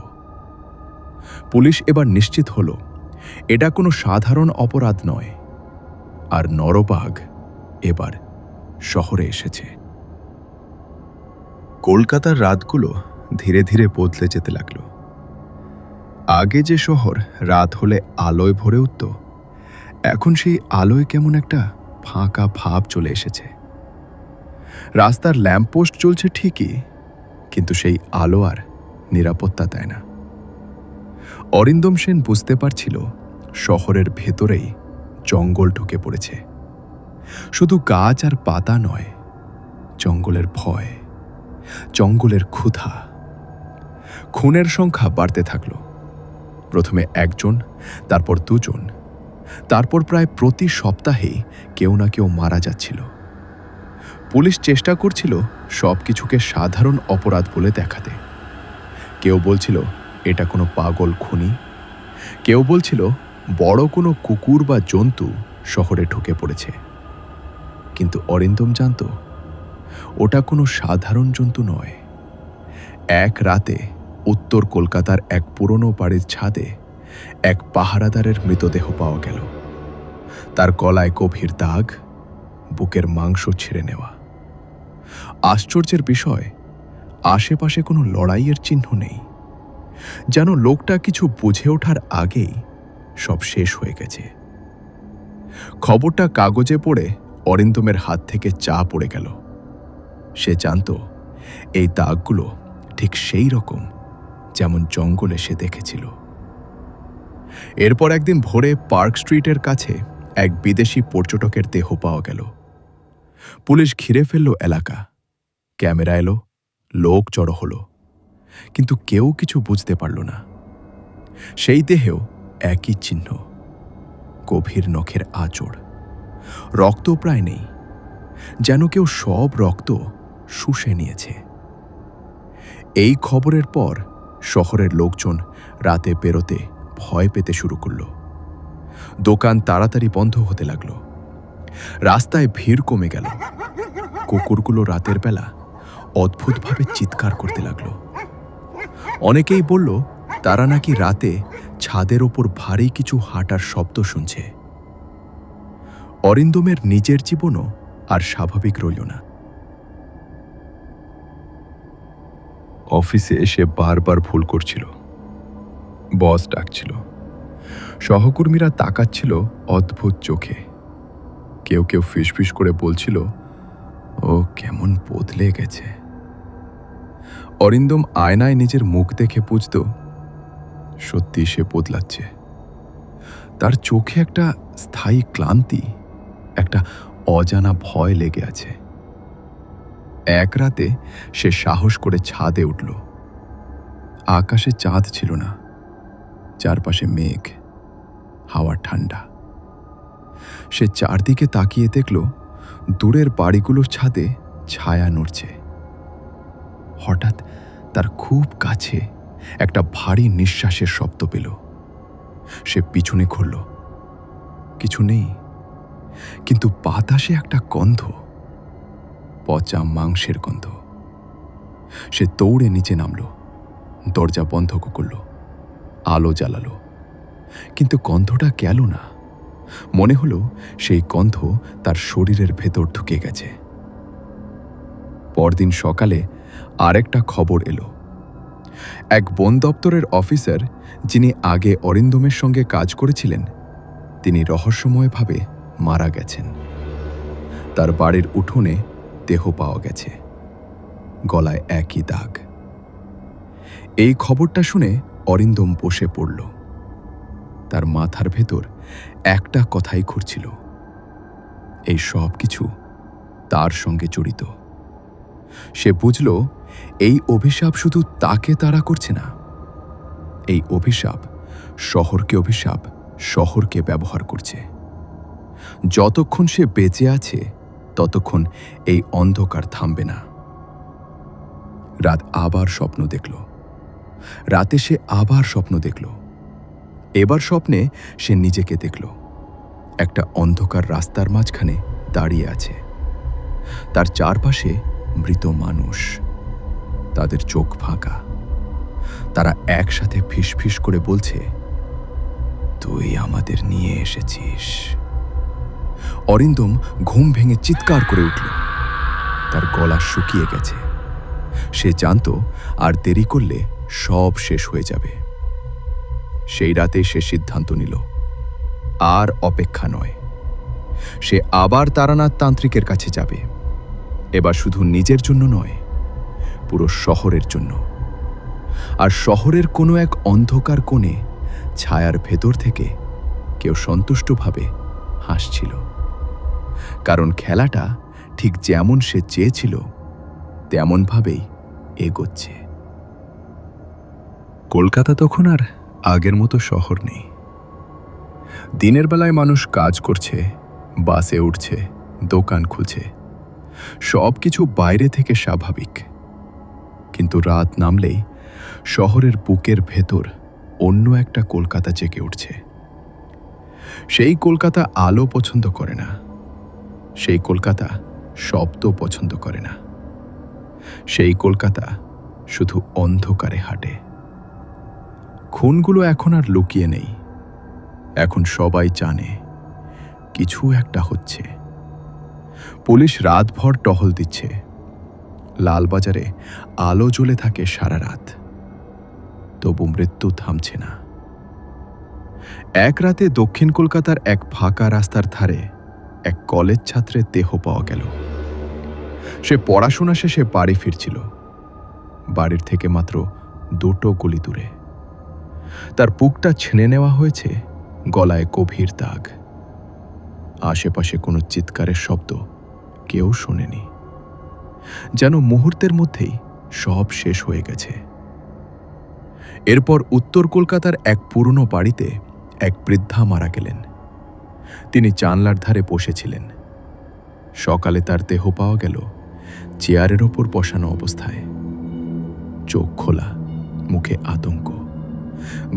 পুলিশ এবার নিশ্চিত হলো এটা কোনো সাধারণ অপরাধ নয়, আর নরবাঘ এবার শহরে এসেছে। কলকাতার রাতগুলো ধীরে ধীরে বদলে যেতে লাগলো। আগে যে শহর রাত হলে আলোয় ভরে উঠত, এখন সেই আলোয় কেমন একটা ফাঁকা ভাব চলে এসেছে। রাস্তার ল্যাম্পপোস্ট জ্বলছে ঠিকই, কিন্তু সেই আলো আর নিরাপত্তা দেয় না। অরিন্দম সেন বুঝতে পারছিল শহরের ভেতরেই জঙ্গল ঢুকে পড়েছে। শুধু গাছ আর পাতা নয়, জঙ্গলের ভয়, জঙ্গলের ক্ষুধা। খুনের সংখ্যা বাড়তে থাকল। প্রথমে একজন, তারপর দুজন, তারপর প্রায় প্রতি সপ্তাহেই কেউ না কেউ মারা যাচ্ছিল। পুলিশ চেষ্টা করছিল সবকিছুকে সাধারণ অপরাধ বলে দেখাতে। কেউ বলছিল এটা কোনো পাগল খুনি, কেউ বলছিল বড় কোনো কুকুর বা জন্তু শহরে ঢুকে পড়েছে। কিন্তু অরিন্দম জানত ওটা কোনো সাধারণ জন্তু নয়। এক রাতে উত্তর কলকাতার এক পুরনো বাড়ির ছাদে এক পাহারাদারের মৃতদেহ পাওয়া গেল। তার গলায় গভীর দাগ, বুকের মাংস ছিঁড়ে নেওয়া। আশ্চর্যের বিষয়, আশেপাশে কোনো লড়াইয়ের চিহ্ন নেই। যেন লোকটা কিছু বুঝে ওঠার আগেই সব শেষ হয়ে গেছে। খবরটা কাগজে পড়ে অরিন্দমের হাত থেকে চা পড়ে গেল। সে জানত এই দাগগুলো ঠিক সেই রকম যেমন জঙ্গলে সে দেখেছিল। এরপর একদিন ভোরে পার্ক স্ট্রিটের কাছে এক বিদেশি পর্যটকের দেহ পাওয়া গেল। পুলিশ ঘিরে ফেলল এলাকা। ক্যামেরা এলো, লোক জড়ো হলো, কিন্তু কেউ কিছু বুঝতে পারল না। সেই দেহেও একই চিহ্ন, গভীর নখের আঁচড়, রক্ত প্রায় নেই, যেন কেউ সব রক্ত শুষে নিয়েছে। এই খবরের পর শহরের লোকজন রাতে বেরোতে ভয় পেতে শুরু করল। দোকান তাড়াতাড়ি বন্ধ হতে লাগল। রাস্তায় ভিড় কমে গেল। কুকুরগুলো রাতের বেলা অদ্ভুতভাবে চিৎকার করতে লাগলো। অনেকেই বলল তারা নাকি রাতে ছাদের ওপর ভারী কিছু হাঁটার শব্দ শুনছে। অরিন্দমের নিজের জীবনও আর স্বাভাবিক রইল না। অফিসে সে বারবার ভুল করছিল। বস ডাকছিল, সহকর্মীরা তাকাচ্ছিল অদ্ভুত চোখে। কেউ কেউ ফিসফিস করে বলছিল ও কেমন বদলে গেছে। অরিন্দম আয়নায় নিজের মুখ দেখে বুঝত সত্যি সে বদলাচ্ছে। তার চোখে একটা স্থায়ী ক্লান্তি, একটা অজানা ভয় লেগে আছে। এক রাতে সে সাহস করে ছাদে উঠল। আকাশে চাঁদ ছিল না, চারপাশে মেঘ, হাওয়া ঠান্ডা। সে চারদিকে তাকিয়ে দেখল দূরের বাড়িগুলোর ছাদে ছায়া নড়ছে। হঠাৎ তার খুব কাছে একটা ভারী নিঃশ্বাসের শব্দ পেল। সে পিছনে ঘুরল, কিছু নেই, কিন্তু বাতাসে একটা গন্ধ, পচা মাংসের গন্ধ। সে দৌড়ে নিচে নামল, দরজা বন্ধ করল, আলো জ্বালালো, কিন্তু গন্ধটা গেল না। মনে হলো সেই গন্ধ তার শরীরের ভেতর ঢুকে গেছে। পরদিন সকালে আরেকটা খবর এলো। এক বন দপ্তরের অফিসার, যিনি আগে অরিন্দমের সঙ্গে কাজ করেছিলেন, তিনি রহস্যময়ভাবে মারা গেছেন। তার বাড়ির উঠোনে দেহ পাওয়া গেছে, গলায় একই দাগ। এই খবরটা শুনে অরিন্দম বসে পড়ল। তার মাথার ভেতর একটা কথাই ঘুরছিল, এই সব কিছু তার সঙ্গে জড়িত। সে বুঝল এই অভিশাপ শুধু তাকে তাড়া করছে না, এই অভিশাপ শহরকে ব্যবহার করছে। যতক্ষণ সে বেঁচে আছে ততক্ষণ এই অন্ধকার থামবে না। রাত আবার স্বপ্ন দেখল। রাতে সে আবার স্বপ্ন দেখল। এবার স্বপ্নে সে নিজেকে দেখল একটা অন্ধকার রাস্তার মাঝখানে দাঁড়িয়ে আছে। তার চারপাশে মৃত মানুষ, তাদের চোখ ফাঁকা। তারা একসাথে ফিসফিস করে বলছে, তুই আমাদের নিয়ে এসেছিস। অরিন্দম ঘুম ভেঙে চিৎকার করে উঠল। তার গলা শুকিয়ে গেছে। সে জানত আর দেরি করলে সব শেষ হয়ে যাবে। সেই রাতে সে সিদ্ধান্ত নিল, আর অপেক্ষা নয়। সে আবার তারানাথ তান্ত্রিকের কাছে যাবে। এবার শুধু নিজের জন্য নয়, পুরো শহরের জন্য। আর শহরের কোনো এক অন্ধকার কোণে
ছায়ার ভেতর থেকে কেউ সন্তুষ্টভাবে হাসছিল, কারণ খেলাটা ঠিক যেমন সে চেয়েছিল তেমনভাবেই এগোচ্ছে।
কলকাতা তখন আর আগের মতো শহর নেই। দিনের বেলায় মানুষ কাজ করছে, বাসে উঠছে, দোকান খুলছে, সব কিছু বাইরে থেকে স্বাভাবিক। কিন্তু রাত নামলেই শহরের বুকের ভেতর অন্য একটা কলকাতা জেগে উঠছে। সেই কলকাতা আলো পছন্দ করে না, সেই কলকাতা শব্দ পছন্দ করে না, সেই কলকাতা শুধু অন্ধকারে হাঁটে। খুনগুলো এখন আর লুকিয়ে নেই, এখন সবাই জানে কিছু একটা হচ্ছে। পুলিশ রাতভর টহল দিচ্ছে, লালবাজারে আলো জ্বলে থাকে সারা রাত, তবু মৃত্যু থামছে না। এক রাতে দক্ষিণ কলকাতার এক ফাঁকা রাস্তার ধারে এক কলেজ ছাত্রের দেহ পাওয়া গেল। সে পড়াশোনা শেষে বাড়ি ফিরছিল, বাড়ির থেকে মাত্র 2 গলি দূরে। তার বুকটা ছিঁড়ে নেওয়া হয়েছে, গলায় গভীর দাগ। আশেপাশে কোনো চিৎকারের শব্দ কেউ শোনেনি, যেন মুহূর্তের মধ্যেই সব শেষ হয়ে গেছে। এরপর উত্তর কলকাতার এক পুরনো বাড়িতে এক বৃদ্ধা মারা গেলেন। তিনি জানলার ধারে বসেছিলেন। সকালে তার দেহ পাওয়া গেল চেয়ারের ওপর বসানো অবস্থায়, চোখ খোলা, মুখে আতঙ্ক,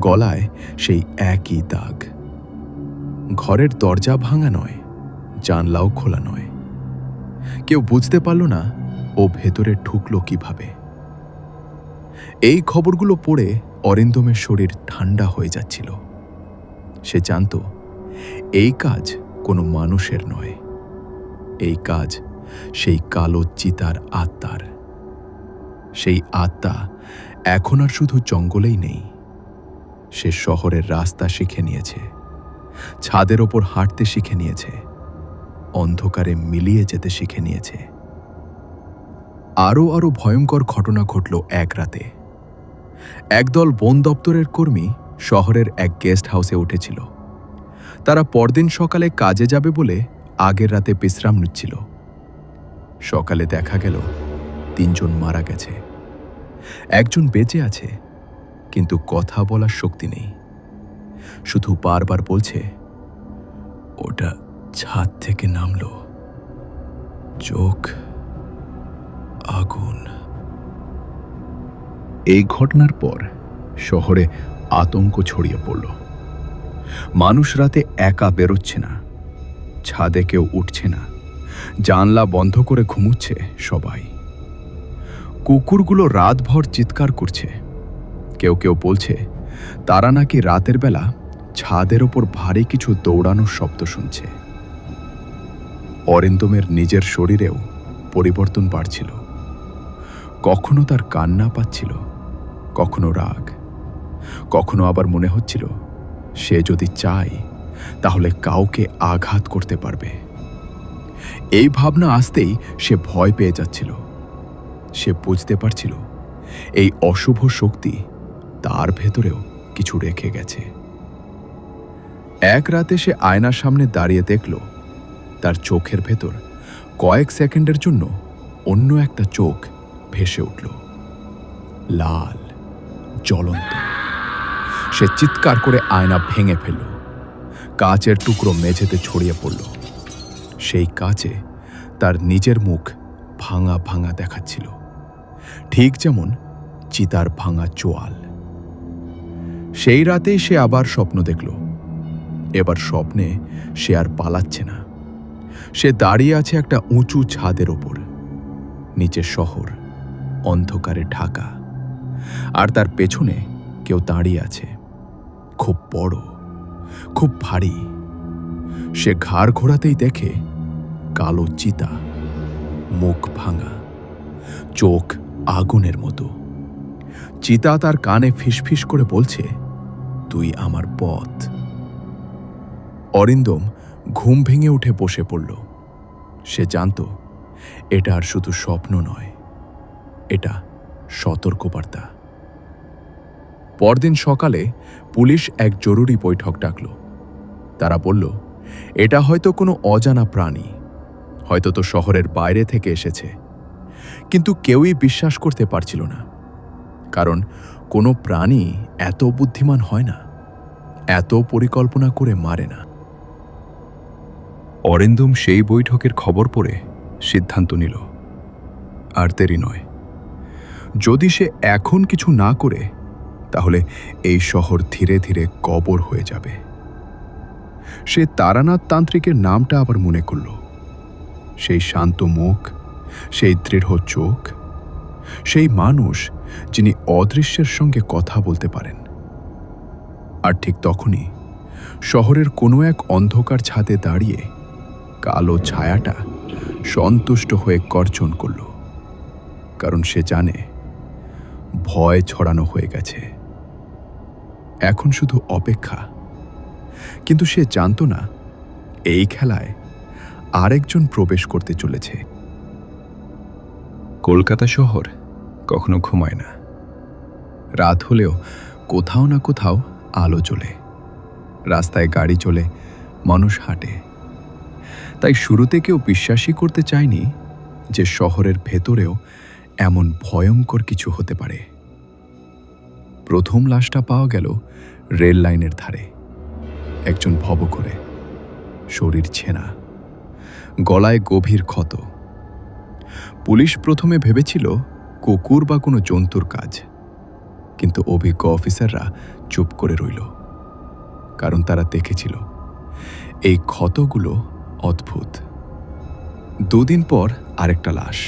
গলায় সেই একই দাগ। ঘরের দরজা ভাঙা নয়, জানলাও খোলা নয়। কেউ বুঝতে পারল না ও ভেতরে ঢুকল কিভাবে। এই খবরগুলো পড়ে অরিন্দমের শরীর ঠান্ডা হয়ে যাচ্ছিল। সে জানত এই কাজ কোনো মানুষের নয়, এই কাজ সেই কালো চিতার আত্মার। সেই আত্মা এখন আর শুধু জঙ্গলেই নেই, সে শহরের রাস্তা শিখে নিয়েছে, ছাদের ওপর হাঁটতে শিখে নিয়েছে, অন্ধকারে মিলিয়ে যেতে শিখে নিয়েছে। আরও ভয়ঙ্কর ঘটনা ঘটল এক রাতে। একদল বন দপ্তরের কর্মী শহরের এক গেস্ট হাউসে উঠেছিল। তারা পরদিন সকালে কাজে যাবে বলে আগের রাতে বিশ্রাম নিচ্ছিল। সকালে দেখা গেল 3 জন মারা গেছে। একজন বেঁচে আছে, কিন্তু কথা বলার শক্তি নেই, শুধু বারবার বলছে, ওটা ছাদ থেকে নামলো, চোখ আগুন। এই ঘটনার পর শহরে আতঙ্ক ছড়িয়ে পড়ল। মানুষ রাতে একা বেরোচ্ছে না, ছাদে কেউ উঠছে না, জানলা বন্ধ করে ঘুমুচ্ছে সবাই। কুকুরগুলো রাতভর চিৎকার করছে। কেউ কেউ বলছে তারা নাকি রাতের বেলা ছাদের ওপর ভারী কিছু দৌড়ানোর শব্দ শুনছে। অরিন্দমের নিজের শরীরেও পরিবর্তন বাড়ছিল। কখনো তার কান্না পাচ্ছিল, কখনো রাগ, কখনো আবার মনে হচ্ছিল সে যদি চায় তাহলে কাউকে আঘাত করতে পারবে। এই ভাবনা আসতেই সে ভয় পেয়ে যাচ্ছিল। সে বুঝতে পারছিল এই অশুভ শক্তি তার ভেতরেও কিছু রেখে গেছে। এক রাতে সে আয়নার সামনে দাঁড়িয়ে দেখল তার চোখের ভেতর কয়েক সেকেন্ডের জন্য অন্য একটা চোখ ভেসে উঠল, লাল, জ্বলন্ত। সে চিৎকার করে আয়না ভেঙে ফেলল। কাচের টুকরো মেঝেতে ছড়িয়ে পড়ল। সেই কাচে তার নিজের মুখ ভাঙা ভাঙা দেখাচ্ছিল, ঠিক যেমন চিতার ভাঙা চোয়াল। সেই রাতেই সে আবার স্বপ্ন দেখল। এবার স্বপ্নে সে আর পালাচ্ছে না। সে দাঁড়িয়ে আছে একটা উঁচু ছাদের ওপর, নিচে শহর অন্ধকারে ঢাকা, আর তার পেছনে কেউ দাঁড়িয়ে আছে, খুব বড়, খুব ভারী। সে ঘাড় ঘোরাতেই দেখে কালো চিতা, মুখ ভাঙা, চোখ আগুনের মতো। চিতা তার কানে ফিসফিস করে বলছে, তুই আমার পথ। অরিন্দম ঘুম ভেঙে উঠে বসে পড়ল। সে জানত এটা আর শুধু স্বপ্ন নয়, এটা সতর্কবার্তা।
পরদিন সকালে পুলিশ এক জরুরি বৈঠক ডাকল। তারা বলল, এটা হয়তো কোনো অজানা প্রাণী, হয়তো তো শহরের বাইরে থেকে এসেছে। কিন্তু কেউই বিশ্বাস করতে পারছিল না, কারণ কোনো প্রাণী এত বুদ্ধিমান হয় না, এত পরিকল্পনা করে মারে না।
অরিন্দম সেই বৈঠকের খবর পড়ে সিদ্ধান্ত নিল, আর দেরি নয়। যদি সে এখন কিছু না করে, তাহলে এই শহর ধীরে ধীরে কবর হয়ে যাবে। সে তারানাথ তান্ত্রিকের নামটা আবার মনে করল। সেই শান্ত মুখ, সেই দৃঢ় চোখ, সেই মানুষ যিনি অদৃশ্যের সঙ্গে কথা বলতে পারেন। আর ঠিক তখনই শহরের কোনো এক অন্ধকার ছাদে দাঁড়িয়ে কালো ছায়াটা সন্তুষ্ট হয়ে গর্জন করল, কারণ সে জানে ভয় ছড়ানো হয়ে গেছে। এখন শুধু অপেক্ষা। কিন্তু সে জানত না এই খেলায় আরেকজন প্রবেশ করতে চলেছে। কলকাতা শহর কখনো ঘুমায় না। রাত হলেও কোথাও না কোথাও আলো জ্বলে, রাস্তায় গাড়ি চলে, মানুষ হাঁটে। তাই শুরুতে কেউ বিশ্বাসই করতে চায়নি যে শহরের ভেতরেও এমন ভয়ঙ্কর কিছু হতে পারে। প্রথম লাশটা পাওয়া গেল রেল লাইনের ধারে। একজন ভব করে, শরীর ছেঁড়া, গলায় গভীর ক্ষত। পুলিশ প্রথমে ভেবেছিল কুকুর বা কোনো জন্তুর কাজ, কিন্তু অভিজ্ঞ অফিসাররা চুপ করে রইল, কারণ তারা দেখেছিল এই ক্ষতগুলো অদ্ভুত। দুদিন পর আরেকটা লাশ,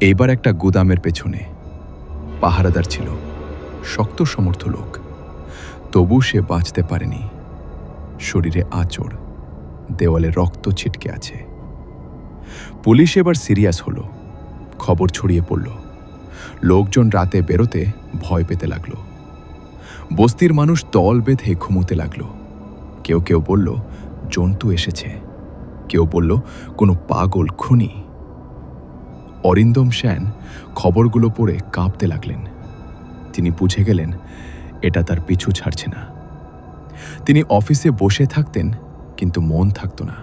এইবার একটা গুদামের পেছনে। পাহারাদার ছিল, শক্ত সমর্থ লোক, তবু সে বাঁচতে পারেনি। শরীরে আঁচড়, দেওয়ালে রক্ত ছিটকে আছে। পুলিশ এবার সিরিয়াস হলো। খবর ছড়িয়ে পড়ল। লোকজন রাতে বেরোতে ভয় পেতে লাগলো। বস্তির মানুষ দল বেঁধে ঘুমোতে লাগলো। কেউ কেউ বলল জন্তু এসেছে, কেউ বলল কোনো পাগল খুনি। অরিন্দম সেন খবরগুলো পড়ে কাঁপতে লাগলেন। তিনি বুঝে গেলেন এটা তার পিছু ছাড়ছে না। তিনি অফিসে বসে থাকতেন, কিন্তু মন থাকত না।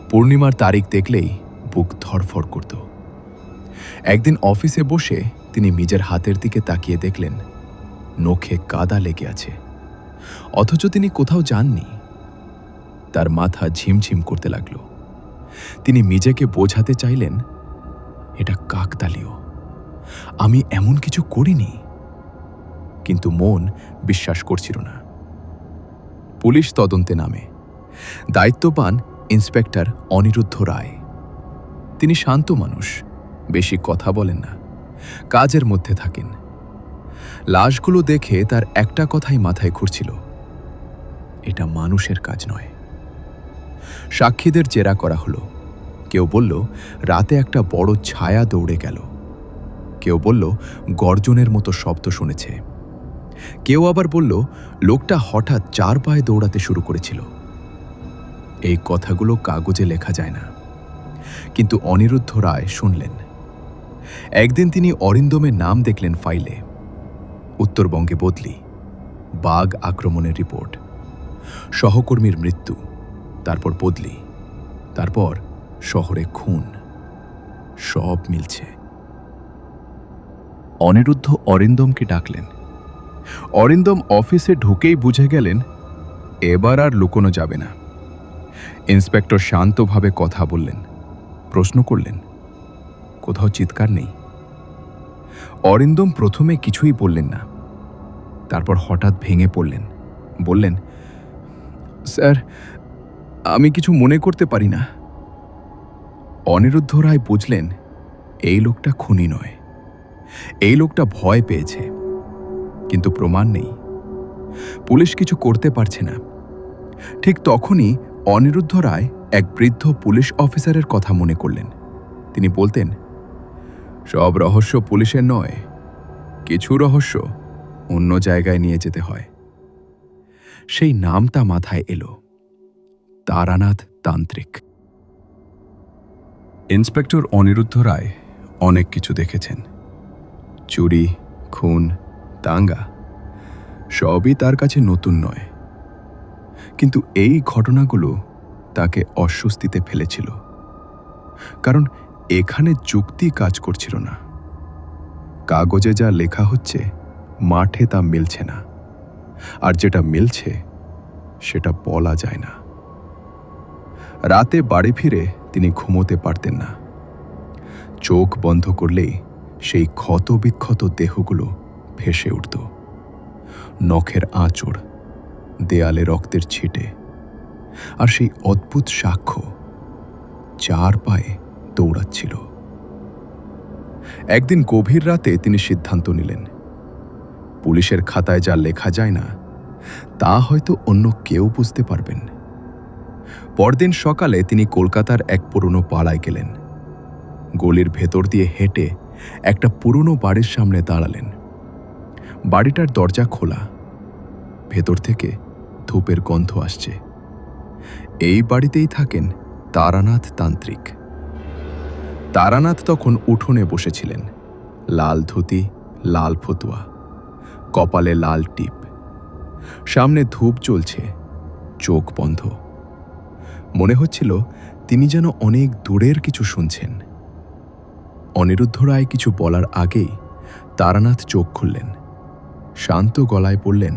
পূর্ণিমার তারিখ দেখলেই বুক ধড়ফড় করত। একদিন অফিসে বসে তিনি নিজের হাতের দিকে তাকিয়ে দেখলেন নখে কাদা লেগে আছে, অথচ তিনি কোথাও যাননি। তার মাথা ঝিমঝিম করতে লাগলো। তিনি নিজেকে বোঝাতে চাইলেন এটা কাকতালীয়, আমি এমন কিছু করিনি। কিন্তু মন বিশ্বাস করছিল না। পুলিশ তদন্তে নামে। দায়িত্ব পান ইন্সপেক্টর অনিরুদ্ধ রায়। তিনি শান্ত মানুষ, বেশি কথা বলেন না, কাজের মধ্যে থাকেন। লাশগুলো দেখে তার একটা কথাই মাথায় ঘুরছিল, এটা মানুষের কাজ নয়। সাক্ষীদের জেরা করা হলো। কেউ বলল রাতে একটা বড় ছায়া দৌড়ে গেল, কেউ বলল গর্জনের মতো শব্দ শুনেছে, কেউ আবার বলল লোকটা হঠাৎ 4 পায়ে দৌড়াতে শুরু করেছিল। এই কথাগুলো কাগজে লেখা যায় না, কিন্তু অনিরুদ্ধ রায় শুনলেন। একদিন তিনি অরিন্দমের নাম দেখলেন ফাইলে। উত্তরবঙ্গে বদলি, বাঘ আক্রমণের রিপোর্ট, সহকর্মীর মৃত্যু, তারপর বদলি, তারপর শহরে খুন। সব মিলছে। অনিরুদ্ধ অরিন্দমকে ডাকলেন। অরিন্দম অফিসে ঢুকেই বুঝে গেলেন এবার আর লুকোনো যাবে না। ইন্সপেক্টর শান্তভাবে কথা বললেন, প্রশ্ন করলেন, কোথাও চিৎকার নেই? অরিন্দম প্রথমে কিছুই বললেন না, তারপর হঠাৎ ভেঙে পড়লেন। বললেন, স্যার, আমি কিছু মনে করতে পারি না। অনিরুদ্ধ রায় বুঝলেন এই লোকটা খুনি নয়, এই লোকটা ভয় পেয়েছে, কিন্তু প্রমাণ নেই। পুলিশ কিছু করতে পারছে না। ঠিক তখনই অনিরুদ্ধ রায় এক বৃদ্ধ পুলিশ অফিসারের কথা মনে করলেন। তিনি বলতেন, সব রহস্য পুলিশের নয়, কিছু রহস্য অন্য জায়গায় নিয়ে যেতে হয়। সেই নামটা মাথায় এলো, তারানাথ তান্ত্রিক। ইন্সপেক্টর অনিরুদ্ধ রায় অনেক কিছু দেখেছেন, চুরি, খুন, দাঙ্গা, সবই তার কাছে নতুন নয়, কিন্তু এই ঘটনাগুলো তাকে অস্বস্তিতে ফেলেছিল, কারণ এখানে যুক্তি কাজ করছিল না। কাগজে যা লেখা হচ্ছে মাঠে তা মিলছে না, আর যেটা মিলছে সেটা বলা যায় না। রাতে বাড়ি ফিরে তিনি ঘুমোতে পারতেন না। চোখ বন্ধ করলেই সেই ক্ষতবিক্ষত দেহগুলো ভেসে উঠত। নখের আঁচড়, দেয়ালে রক্তের ছিটে, আর সেই অদ্ভুত সাক্ষ্য চার পায়ে দৌড়াচ্ছিল। একদিন গভীর রাতে তিনি সিদ্ধান্ত নিলেন, পুলিশের খাতায় যা লেখা যায় না তা হয়তো অন্য কেউ বুঝতে পারবেন। পরদিন সকালে তিনি কলকাতার এক পুরনো পাড়ায় গেলেন। গলির ভেতর দিয়ে হেঁটে একটা পুরনো বাড়ির সামনে দাঁড়ালেন। বাড়িটার দরজা খোলা, ভেতর থেকে ধূপের গন্ধ আসছে। এই বাড়িতেই থাকেন তারানাথ তান্ত্রিক। তারানাথ তখন উঠোনে বসেছিলেন, লাল ধুতি, লাল ফতুয়া, কপালে লাল টিপ, সামনে ধূপ জ্বলছে, চোখ বন্ধ। মনে হচ্ছিল তিনি যেন অনেক দূরের কিছু শুনছেন। অনিরুদ্ধ রায় কিছু বলার আগেই তারানাথ চোখ খুললেন। শান্ত গলায় বললেন,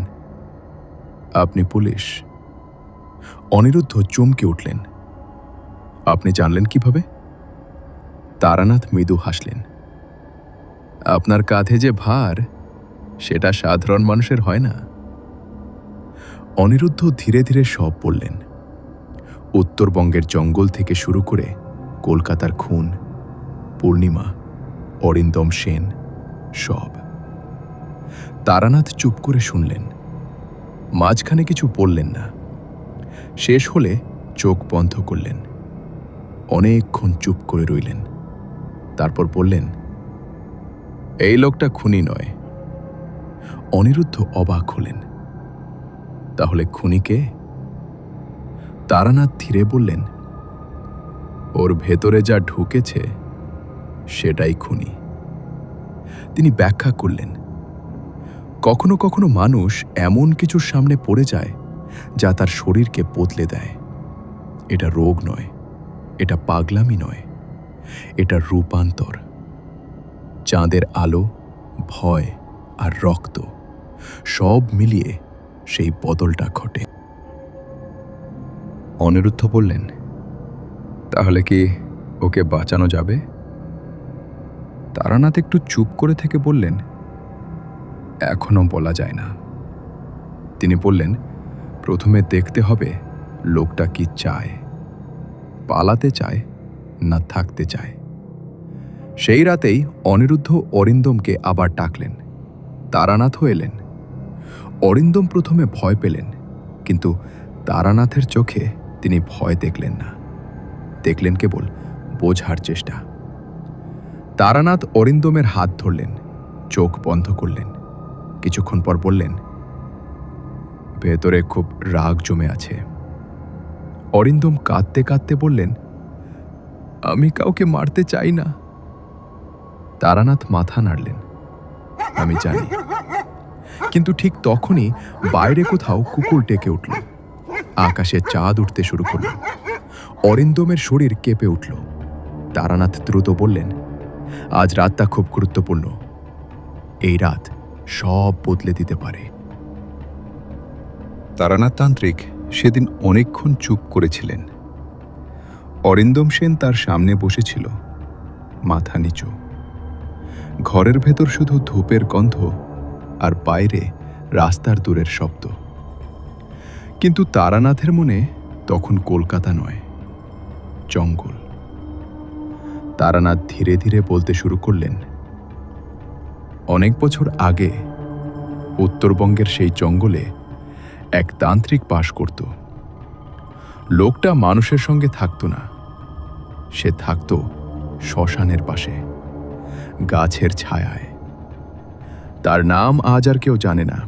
আপনি পুলিশ? অনিরুদ্ধ চমকে উঠলেন। আপনি জানলেন কিভাবে? তারানাথ মৃদু হাসলেন। আপনার কাঁধে যে ভার, সেটা সাধারণ মানুষের হয় না। অনিরুদ্ধ ধীরে ধীরে সব বললেন। উত্তরবঙ্গের জঙ্গল থেকে শুরু করে কলকাতার খুন, পূর্ণিমা, অরিন্দম সেন, সব। তারানাথ চুপ করে শুনলেন, মাঝখানে কিছু বললেন না। শেষ হলে চোখ বন্ধ করলেন। অনেকক্ষণ চুপ করে রইলেন। তারপর বললেন, এই লোকটা খুনি নয়। অনিরুদ্ধ অবাক হলেন। তাহলে খুনি কে? তারানাথ ধীরে বললেন, ওর ভেতরে যা ঢুকেছে সেটাই খুনি। তিনি ব্যাখ্যা করলেন, কখনো কখনো মানুষ এমন কিছুর সামনে পড়ে যায় যা তার শরীরকে বদলে দেয়। এটা রোগ নয়, এটা পাগলামি নয়, এটা রূপান্তর। চাঁদের আলো, ভয় আর রক্ত সব মিলিয়ে সেই বদলটা ঘটে। অনিরুদ্ধ বললেন, তাহলে কি ওকে বাঁচানো যাবে? তারানাথ একটু চুপ করে থেকে বললেন, এখনো বলা যায় না। তিনি বললেন, প্রথমে দেখতে হবে লোকটা কি চায়, পালাতে চায় না থাকতে চায়। সেই রাতেই অনিরুদ্ধ অরিন্দমকে আবার ডাকলেন। তারানাথও এলেন। অরিন্দম প্রথমে ভয় পেলেন, কিন্তু তারানাথের চোখে তিনি ভয় দেখলেন না, দেখলেন কেবল বোঝার চেষ্টা। তারানাথ অরিন্দমের হাত ধরলেন, চোখ বন্ধ করলেন। কিছুক্ষণ পর বললেন, ভেতরে খুব রাগ জমে আছে। অরিন্দম কাঁদতে কাঁদতে বললেন, আমি কাউকে মারতে চাই না। তারানাথ মাথা নাড়লেন, আমি জানি। কিন্তু ঠিক তখনই বাইরে কোথাও কুকুর ডেকে উঠল। আকাশে চাঁদ উঠতে শুরু করল। অরিন্দমের শরীর কেঁপে উঠল। তারানাথ দ্রুত বললেন, আজ রাতটা খুব গুরুত্বপূর্ণ। এই রাত সব বদলে দিতে পারে। তারানাথ তান্ত্রিক সেদিন অনেকক্ষণ চুপ করেছিলেন। অরিন্দম সেন তার সামনে বসেছিল, মাথা নিচু। ঘরের ভেতর শুধু ধূপের গন্ধ আর বাইরে রাস্তার দূরের শব্দ। কিন্তু তারানাথের মনে তখন কলকাতা নয়, জঙ্গল। তারানাথ ধীরে ধীরে বলতে শুরু করলেন, অনেক বছর আগে উত্তরবঙ্গের সেই জঙ্গলে এক তান্ত্রিক বাস করত। লোকটা মানুষের সঙ্গে থাকত না, সে থাকত শ্মশানের পাশে, গাছের ছায়ায়। তার নাম আজ আর কেউ জানে না।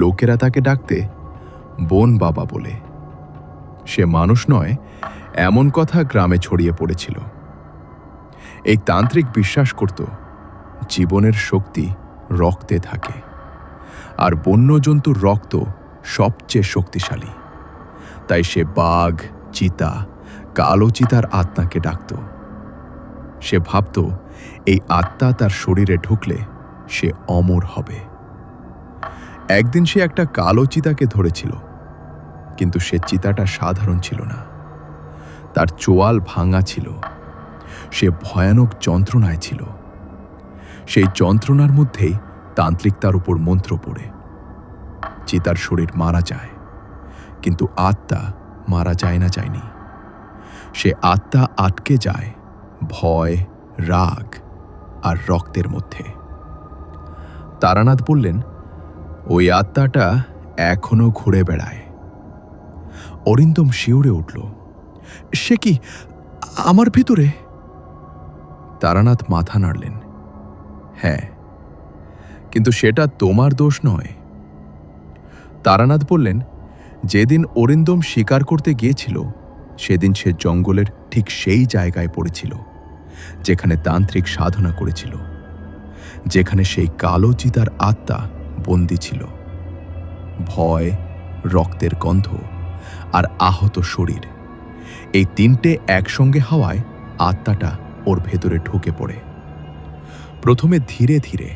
লোকেরা তাকে ডাকতে বন বাবা বলে। সে মানুষ নয়, এমন কথা গ্রামে ছড়িয়ে পড়েছিল। এই তান্ত্রিক বিশ্বাস করত জীবনের শক্তি রক্তে থাকে,
আর বন্য জন্তুর রক্ত সবচেয়ে শক্তিশালী, তাই সে বাঘ, চিতা, কালো চিতার আত্মাকে ডাকত। সে ভাবত এই আত্মা তার শরীরে ঢুকলে সে অমর হবে। একদিন সে একটা কালো চিতাকে ধরেছিল, কিন্তু সে চিতাটা সাধারণ ছিল না, তার চোয়াল ভাঙা ছিল। সে ভয়ানক যন্ত্রণায় ছিল। সেই যন্ত্রণার মধ্যেই তান্ত্রিক তার উপর মন্ত্র পড়ে। চিতার শরীর মারা যায়, কিন্তু আত্মা মারা যায় না, যায়নি। সে আত্মা আটকে যায় ভয়, রাগ আর রক্তের মধ্যে। তারানাথ বললেন, ওই আত্মাটা এখনো ঘুরে বেড়ায়। অরিন্দম শিউরে উঠল। সে কি আমার ভিতরে? তারানাথ মাথা নাড়লেন। হ্যাঁ, কিন্তু সেটা তোমার দোষ নয়। তারানাথ বললেন, যেদিন অরিন্দম শিকার করতে গিয়েছিল সেদিন সে জঙ্গলের ঠিক সেই জায়গায় পড়েছিল যেখানে তান্ত্রিক সাধনা করেছিল, যেখানে সেই কালো চিতার আত্মা বন্দী ছিল। ভয়, রক্তের গন্ধ আর আহত শরীর, এই তিনটে একসঙ্গে হওয়ায় আত্মাটা ওর ভেতরে ঢুকে পড়ে। প্রথমে ধীরে ধীরে,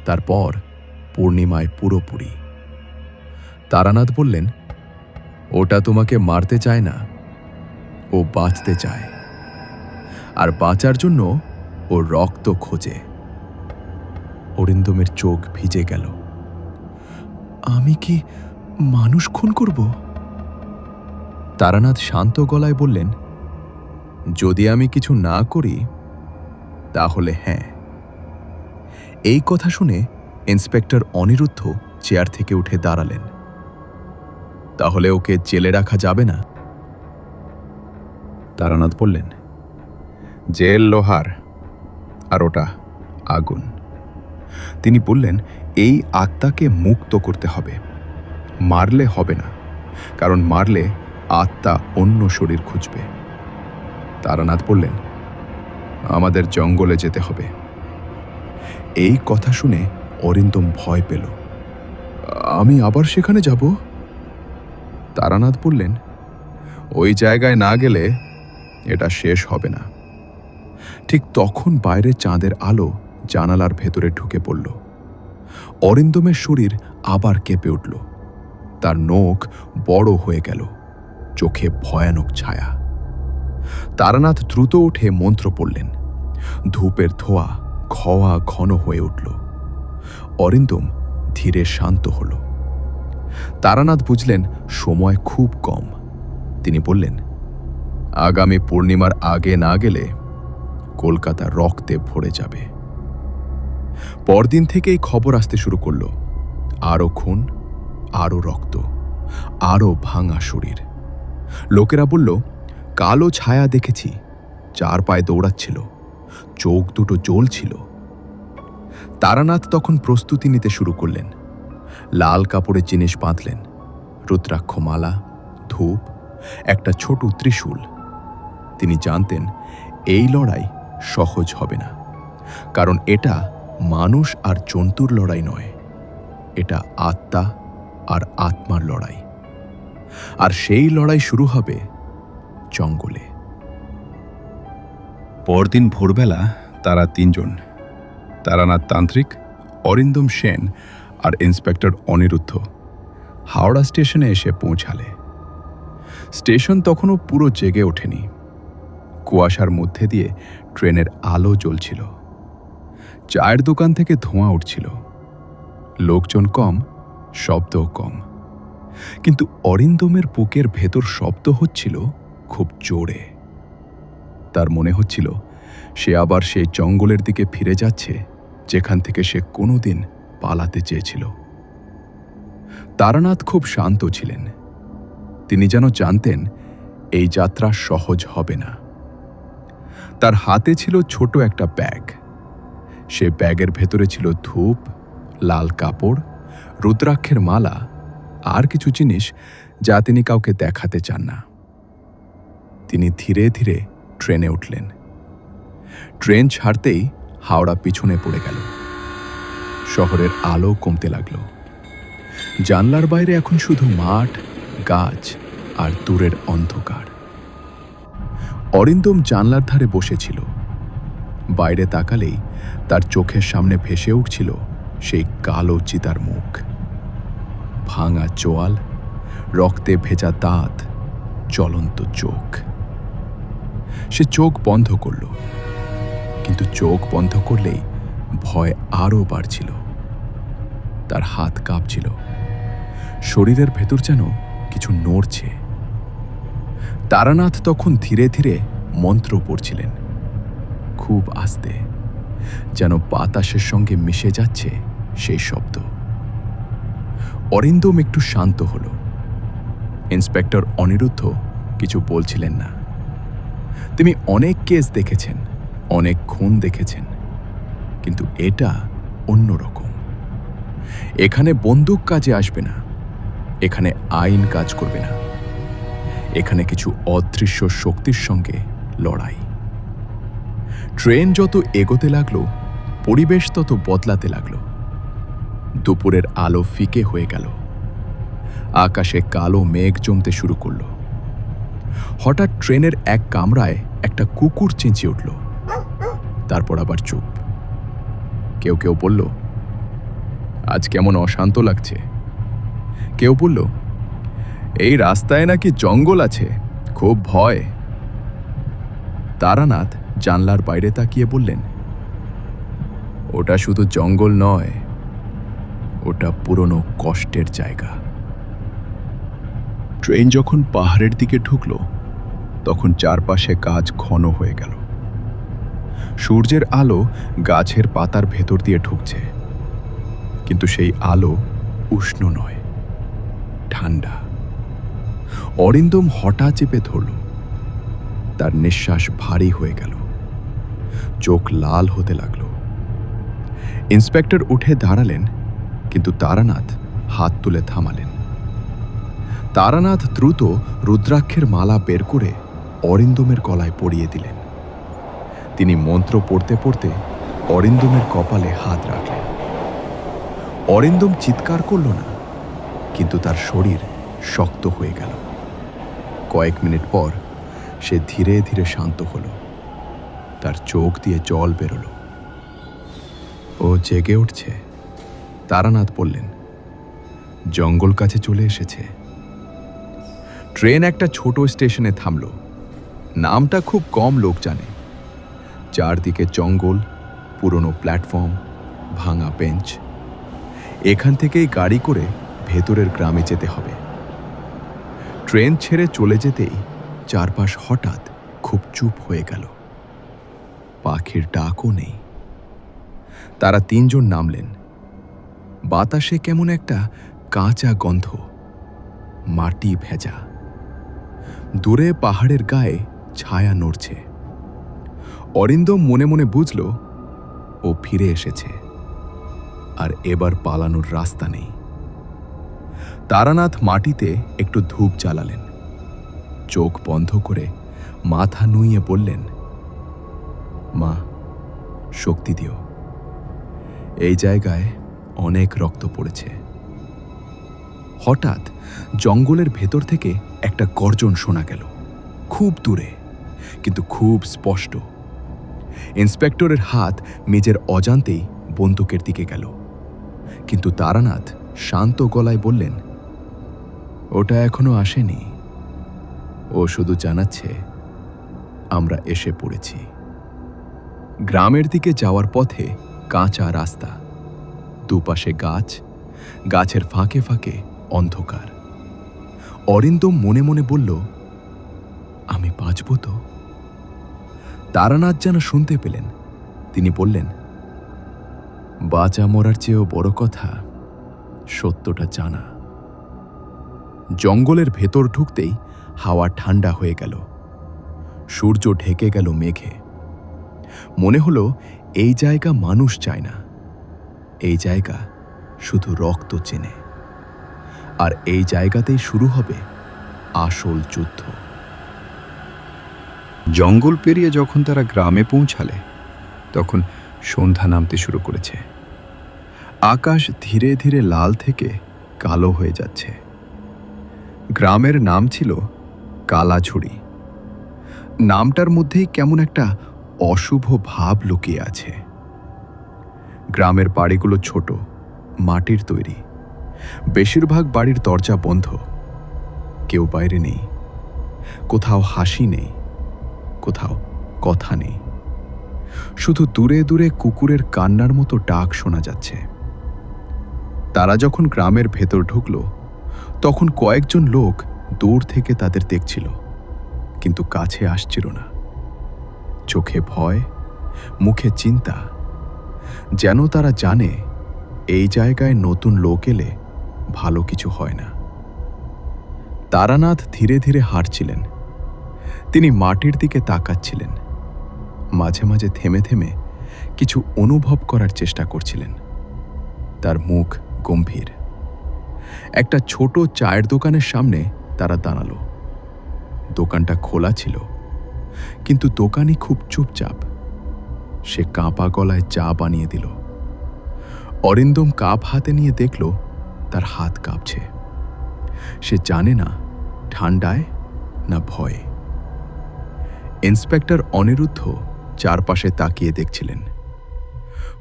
তারপর পূর্ণিমায় পুরোপুরি। তারানাথ বললেন, ওটা তোমাকে মারতে চায় না, ও বাঁচতে চায়, আর বাঁচার জন্য ও রক্ত খোঁজে। অরিন্দমের চোখ ভিজে গেল। আমি কি মানুষ খুন করব? তারানাথ শান্ত গলায় বললেন, যদি আমি কিছু না করি তাহলে হ্যাঁ। এই কথা শুনে ইন্সপেক্টর অনিরুদ্ধ চেয়ার থেকে উঠে দাঁড়ালেন। তাহলে ওকে জেলে রাখা যাবে না? তারানাথ বললেন, জেল লোহার আর ওটা আগুন। তিনি বললেন, এই আত্মাকে মুক্ত করতে হবে, মারলে হবে না, কারণ মারলে আত্মা অন্য শরীর খুঁজবে। তারানাথ বললেন, আমাদের জঙ্গলে যেতে হবে। এই কথা শুনে অরিন্দম ভয় পেল। আমি আবার সেখানে যাব? তারানাথ বললেন, ওই জায়গায় না গেলে এটা শেষ হবে না। ঠিক তখন বাইরে চাঁদের আলো জানালার ভেতরে ঢুকে পড়ল। অরিন্দমের শরীর আবার কেঁপে উঠল। তার নখ বড় হয়ে গেল, চোখে ভয়ানক ছায়া। তারানাথ দ্রুত উঠে মন্ত্র পড়লেন। ধূপের ধোঁয়া ঘওয়া ঘন হয়ে উঠল। অরিন্দম ধীরে শান্ত হল। তারানাথ বুঝলেন সময় খুব কম। তিনি বললেন, আগামী পূর্ণিমার আগে না গেলে কলকাতা রক্তে ভরে যাবে। পরদিন থেকেই খবর আসতে শুরু করল। আরও খুন, আরও রক্ত, আরও ভাঙা শরীর। লোকেরা বলল, কালো ছায়া দেখেছি, 4 পায়ে দৌড়াচ্ছিল, চোখ দুটো জ্বলছিল। তারানাথ তখন প্রস্তুতি নিতে শুরু করলেন। লাল কাপড়ে জিনিস বাঁধলেন, রুদ্রাক্ষ মালা, ধূপ, একটা ছোট ত্রিশূল। তিনি জানতেন এই লড়াই সহজ হবে না, কারণ এটা মানুষ আর জন্তুর লড়াই নয়, এটা আত্মা আর আত্মার লড়াই। আর সেই লড়াই শুরু হবে জঙ্গলে।
পরদিন ভোরবেলা তারা 3 জন, তারানাথ তান্ত্রিক, অরিন্দম সেন আর ইন্সপেক্টর অনিরুদ্ধ, হাওড়া স্টেশনে এসে পৌঁছালে। স্টেশন তখনও পুরো জেগে ওঠেনি। কুয়াশার মধ্যে দিয়ে ট্রেনের আলো জ্বলছিল। চায়ের দোকান থেকে ধোঁয়া উঠছিল। লোকজন কম, শব্দও কম, কিন্তু অরিন্দমের বুকের ভেতর শব্দ হচ্ছিল খুব জোরে। তার মনে হচ্ছিল সে আবার সেই জঙ্গলের দিকে ফিরে যাচ্ছে যেখান থেকে সে কোনোদিন পালাতে চেয়েছিল। তারানাথ খুব শান্ত ছিলেন। তিনি যেন জানতেন এই যাত্রা সহজ হবে না। তার হাতে ছিল ছোট একটা ব্যাগ। সে ব্যাগের ভেতরে ছিল ধূপ, লাল কাপড়, রুদ্রাক্ষের মালা আর কিছু জিনিস যা তিনি কাউকে দেখাতে চান না। তিনি ধীরে ধীরে ট্রেনে উঠলেন। ট্রেন ছাড়তেই হাওড়া পিছনে পড়ে গেল। শহরের আলো কমতে লাগল।
জানলার বাইরে এখন শুধু মাঠ, গাছ আর দূরের অন্ধকার। অরিন্দম জানলার ধারে বসেছিল। বাইরে তাকালেই তার চোখের সামনে ভেসে উঠছিল সেই কালো চিতার মুখ, ভাঙা চোয়াল, রক্তে ভেজা দাঁত, জ্বলন্ত চোখ। সে চোখ বন্ধ করল, কিন্তু চোখ বন্ধ করলেই ভয় আরও বাড়ছিল। তার হাত কাঁপছিল, শরীরের ভেতর যেন কিছু নড়ছে। তারানাথ তখন ধীরে ধীরে মন্ত্র পড়ছিলেন, খুব আস্তে, যেন বাতাসের সঙ্গে মিশে যাচ্ছে সেই শব্দ। অরিন্দম একটু শান্ত হল। ইন্সপেক্টর অনিরুদ্ধ কিছু বলছিলেন না। তিনি অনেক কেস দেখেছেন, অনেক খুন দেখেছেন, কিন্তু এটা অন্যরকম। এখানে বন্দুক কাজে আসবে না, এখানে আইন কাজ করবে না, এখানে কিছু অদৃশ্য শক্তির সঙ্গে লড়াই। ট্রেন যত এগোতে লাগলো, পরিবেশ তত বদলাতে লাগলো। দুপুরের আলো ফিকে হয়ে গেল, আকাশে কালো মেঘ জমতে শুরু করল। হঠাৎ ট্রেনের এক কামরায় একটা কুকুর চেঁচিয়ে উঠল, তারপর আবার চুপ। কেউ কেউ বলল, আজ কেমন অশান্ত লাগছে। কেউ বলল, এই রাস্তায় নাকি জঙ্গল আছে, খুব ভয়। তারানাথ জানলার বাইরে তাকিয়ে বললেন, ওটা শুধু জঙ্গল নয়, ওটা পুরনো কষ্টের জায়গা। ট্রেন যখন পাহাড়ের দিকে ঢুকল, তখন চারপাশে গাছ ঘন হয়ে গেল। সূর্যের আলো গাছের পাতার ভেতর দিয়ে ঢুকছে, কিন্তু সেই আলো উষ্ণ নয়, ঠান্ডা। অরিন্দম হঠাৎ চেপে ধরল, তার নিঃশ্বাস ভারী হয়ে গেল, চোখ লাল হতে লাগল। ইন্সপেক্টর উঠে দাঁড়ালেন, কিন্তু তারানাথ হাত তুলে থামালেন। তারানাথ দ্রুত রুদ্রাক্ষের মালা বের করে অরিন্দমের গলায় পরিয়ে দিলেন। তিনি মন্ত্র পড়তে পড়তে অরিন্দমের কপালে হাত রাখলেন। অরিন্দম চিৎকার করল না, কিন্তু তার শরীর শক্ত হয়ে গেল। কয়েক মিনিট পর সে ধীরে ধীরে শান্ত হল, তার চোখ দিয়ে জল বেরোল। ও জেগে উঠছে, তারানাথ বললেন। জঙ্গল কাছে চলে এসেছে। ট্রেন একটা ছোট স্টেশনে থামল। নামটা খুব কম লোক জানে। চারদিকে জঙ্গল, পুরনো প্ল্যাটফর্ম, ভাঙা বেঞ্চ। এখান থেকেই গাড়ি করে ভেতরের গ্রামে যেতে হবে। ট্রেন ছেড়ে চলে যেতেই চারপাশ হঠাৎ খুব চুপ হয়ে গেল। পাখির ডাকও নেই। তারা তিনজন নামলেন। বাতাসে কেমন একটা কাঁচা গন্ধ, মাটি ভেজা। দূরে পাহাড়ের গায়ে ছায়া নড়ছে। অরিন্দম মনে মনে বুঝল, ও ফিরে এসেছে, আর এবার পালানোর রাস্তা নেই। তারানাথ মাটিতে একটু ধূপ জ্বালালেন, চোখ বন্ধ করে মাথা নুইয়ে বললেন, মা, শক্তি দিও। এই জায়গায় অনেক রক্ত পড়েছে। হঠাৎ জঙ্গলের ভেতর থেকে একটা গর্জন শোনা গেল, খুব দূরে, কিন্তু খুব স্পষ্ট। ইন্সপেক্টরের হাত মেজের অজান্তেই বন্দুকের দিকে গেল, কিন্তু তারানাথ শান্ত গলায় বললেন, ওটা এখনো আসেনি। ও শুধু জানাচ্ছে আমরা এসে পড়েছি। গ্রামের দিকে যাওয়ার পথে কাঁচা রাস্তা, দুপাশে গাছ, গাছের ফাঁকে ফাঁকে অন্ধকার। অরিন্দম মনে মনে বলল, আমি বাঁচব তো? তারানাথ যেন শুনতে পেলেন। তিনি বললেন, বাঁচা মরার চেয়েও বড় কথা সত্যটা জানা। জঙ্গলের ভেতর ঢুকতেই হাওয়া ঠান্ডা হয়ে গেল, সূর্য ঢেকে গেল মেঘে। মনে হলো এই জায়গা মানুষ চায় না, এই জায়গা শুধু রক্ত চেনে। আর এই জায়গাতেই শুরু হবে আসল যুদ্ধ।
জঙ্গল পেরিয়ে যখন তারা গ্রামে পৌঁছালে, তখন সন্ধ্যা নামতে শুরু করেছে। আকাশ ধীরে ধীরে লাল থেকে কালো হয়ে যাচ্ছে। গ্রামের নাম ছিল কালাঝুড়ি। নামটার মধ্যেই কেমন একটা অশুভ ভাব লুকিয়ে আছে। গ্রামের বাড়িগুলো ছোট, মাটির তৈরি। বেশিরভাগ বাড়ির দরজা বন্ধ। কেউ বাইরে নেই। কোথাও হাসি নেই, কোথাও কথা নেই। শুধু দূরে দূরে কুকুরের কান্নার মতো ডাক শোনা যাচ্ছে। তারা যখন গ্রামের ভেতর ঢুকল, তখন কয়েকজন লোক দূর থেকে তাদের দেখছিল, কিন্তু কাছে আসছিল না। চোখে ভয়, মুখে চিন্তা, যেন তারা জানে এই জায়গায় নতুন লোক এলে ভালো কিছু হয় না। তারানাথ ধীরে ধীরে হাঁটছিলেন। তিনি মাটির দিকে তাকাচ্ছিলেন, মাঝে মাঝে থেমে থেমে কিছু অনুভব করার চেষ্টা করছিলেন। তার মুখ গম্ভীর। একটা ছোট চায়ের দোকানের সামনে তারা দাঁড়ালো। দোকানটা খোলা ছিল, কিন্তু দোকানি খুব চুপচাপ। সে কাঁপা গলায় চা বানিয়ে দিল। অরিন্দম কাপ হাতে নিয়ে দেখল তার হাত কাঁপছে। সে জানে না ঠান্ডায় না ভয়ে। ইন্সপেক্টর অনিরুদ্ধ চারপাশে তাকিয়ে দেখছিলেন।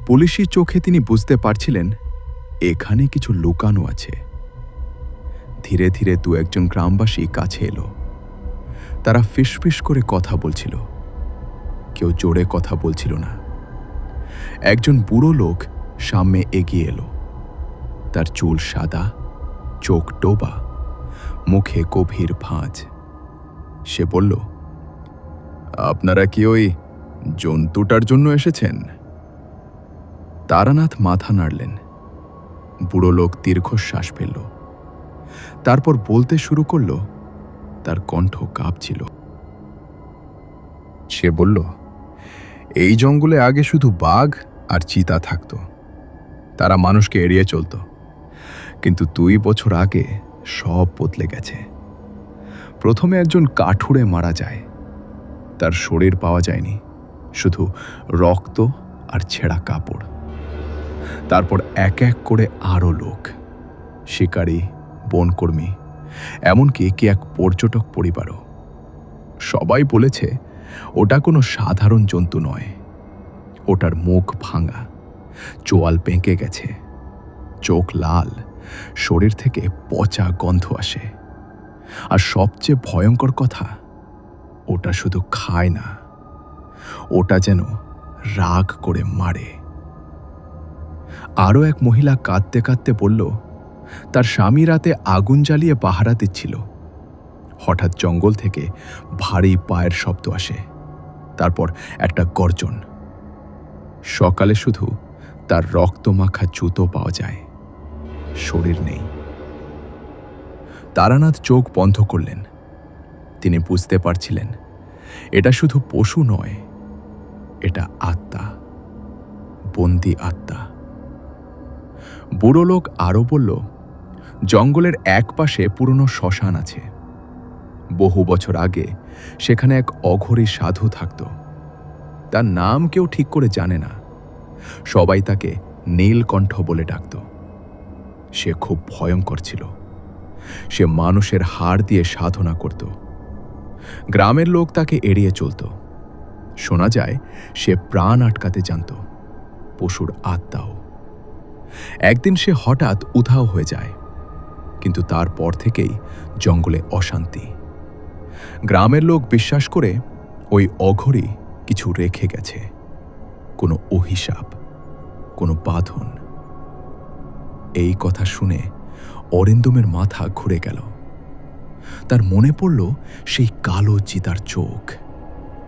পুলিশি চোখে তিনি বুঝতে পারছিলেন এখানে কিছু লুকানো আছে। ধীরে ধীরে দু একজন গ্রামবাসী কাছে এলো। তারা ফিসফিস করে কথা বলছিল। কেউ জোরে কথা বলছিল না। একজন বুড়ো লোক সামনে এগিয়ে এলো। তার চুল সাদা, চোখ ডোবা, মুখে গভীর ভাঁজ। সে বলল, আপনারা কি ওই জন্তুটার জন্য এসেছেন? তারানাথ মাথা নাড়লেন। বুড়ো লোক দীর্ঘশ্বাস ফেলল। তারপর বলতে শুরু করল। তার কণ্ঠ কাঁপছিল। সে বলল, এই জঙ্গলে আগে শুধু বাঘ আর চিতা থাকত। তারা মানুষকে এড়িয়ে চলত, কিন্তু 2 বছর আগে সব বদলে গেছে। প্রথমে একজন কাঠুরে মারা যায়। তার শরীর পাওয়া যায়নি, শুধু রক্ত আর ছেঁড়া কাপড়। তারপর এক এক করে আরও লোক, শিকারী, বনকর্মী, এমনকি কি এক পর্যটক পরিবারও। সবাই বলেছে ওটা কোনো সাধারণ জন্তু নয়। ওটার মুখ ভাঙা, চোয়াল পেঁকে গেছে, চোখ লাল, শরীর থেকে পচা গন্ধ আসে। আর সবচেয়ে ভয়ঙ্কর কথা, ওটা শুধু খায় না, ওটা যেন রাগ করে মারে। আরও এক মহিলা কাঁদতে কাঁদতে বলল, তার স্বামী রাতে আগুন জ্বালিয়ে পাহারা দিচ্ছিল। হঠাৎ জঙ্গল থেকে ভারী পায়ের শব্দ আসে, তারপর একটা গর্জন। সকালে শুধু তার রক্তমাখা জুতো পাওয়া যায়, শরীর নেই। তারানাথ চোখ বন্ধ করলেন। তিনি বুঝতে পারছিলেন এটা শুধু পশু নয়, এটা আত্মা, বন্দি আত্মা। বুড়ো লোক আরও বলল, জঙ্গলের এক পাশে পুরনো শ্মশান আছে। বহু বছর আগে সেখানে এক অঘরী সাধু থাকত। তার নাম কেউ ঠিক করে জানে না। সবাই তাকে নীলকণ্ঠ বলে ডাকত। সে খুব ভয়ঙ্কর ছিল। সে মানুষের হাড় দিয়ে সাধনা করত। গ্রামের লোক তাকে এড়িয়ে চলত। শোনা যায় সে প্রাণ আটকাতে জানত, পশুর আত্মাও। একদিন সে হঠাৎ উধাও হয়ে যায়, কিন্তু তারপর থেকেই জঙ্গলে অশান্তি। গ্রামের লোক বিশ্বাস করে ওই অঘরী কিছু রেখে গেছে, কোনো অভিশাপ, কোনো বাঁধন। এই কথা শুনে অরিন্দমের মাথা ঘুরে গেল। তার মনে পড়ল সেই কালো চিতার চোখ,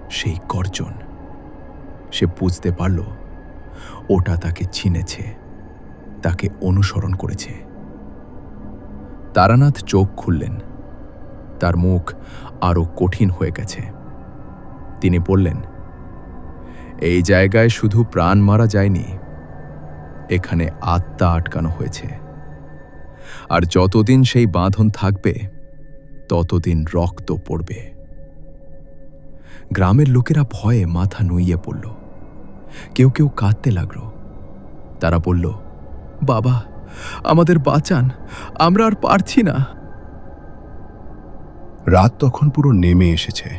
সেই গর্জন। সে বুঝতে পারল ওটা তাকে চিনেছে, তাকে অনুসরণ করেছে। তারানাথ চোখ খুললেন। তার মুখ আরো কঠিন হয়ে গেছে। তিনি বললেন, এই জায়গায় শুধু প্রাণ মারা যায়নি, এখানে আত্মা আটকানো হয়েছে। আর যতদিন সেই বাঁধন থাকবে, ততদিন রক্ত পড়বে। গ্রামের লোকেরা ভয়ে মাথা নুইয়ে পড়ল। কেউ কেউ কাঁদতে লাগল। তারা বলল, বাবা,
আমাদের বাঁচান, আমরা আর পারছি না।
রাত তখন পুরো নেমে এসেছে।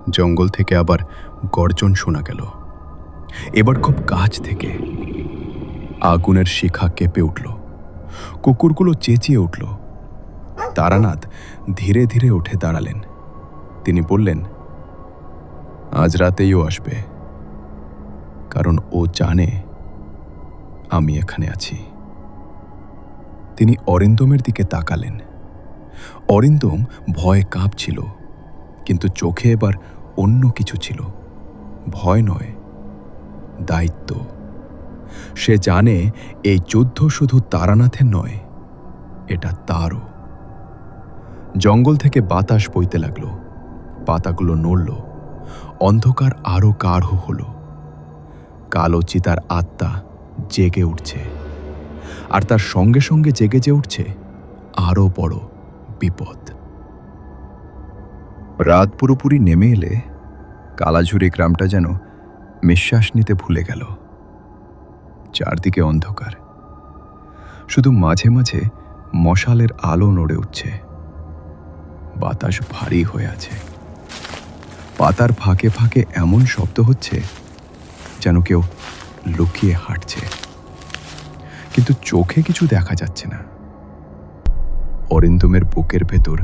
জঙ্গল থেকে আবার গর্জন শোনা গেল, এবার খুব কাছ থেকে। আগুনের শিখা কেঁপে উঠল, কুকুরগুলো চেঁচিয়ে উঠল। তারানাথ ধীরে ধীরে উঠে দাঁড়ালেন। তিনি বললেন, আজ রাতেই ও আসবে, কারণ ও জানে আমি এখানে আছি। তিনি অরিন্দমের দিকে তাকালেন। অরিন্দম ভয়ে কাঁপছিল, কিন্তু চোখে এবার অন্য কিছু ছিল। ভয় নয়, দায়িত্ব। সে জানে এই যুদ্ধ শুধু তারানাথের নয়, এটা তারও। জঙ্গল থেকে বাতাস বইতে লাগল, পাতাগুলো নড়ল, অন্ধকার আরো গাঢ় হল। কালো চিতার আত্মা জেগে উঠছে, আর তার সঙ্গে সঙ্গে জেগে যে উঠছে আরো বড় বিপদ। রাত পুরোপুরি নেমে এলে কালাঝুরি গ্রামটা যেন নিঃশ্বাস নিতে ভুলে গেল। চারদিকে অন্ধকার, শুধু মাঝে মাঝে মশালের আলো নড়ে উঠছে। বাতাস ভারী হয়ে আছে, পাতার ফাঁকে ফাঁকে এমন শব্দ হচ্ছে যেন কেউ লুকিয়ে হাঁটছে, কিন্তু চোখে কিছু দেখা যাচ্ছে না। অরিন্দমের বুকের ভেতর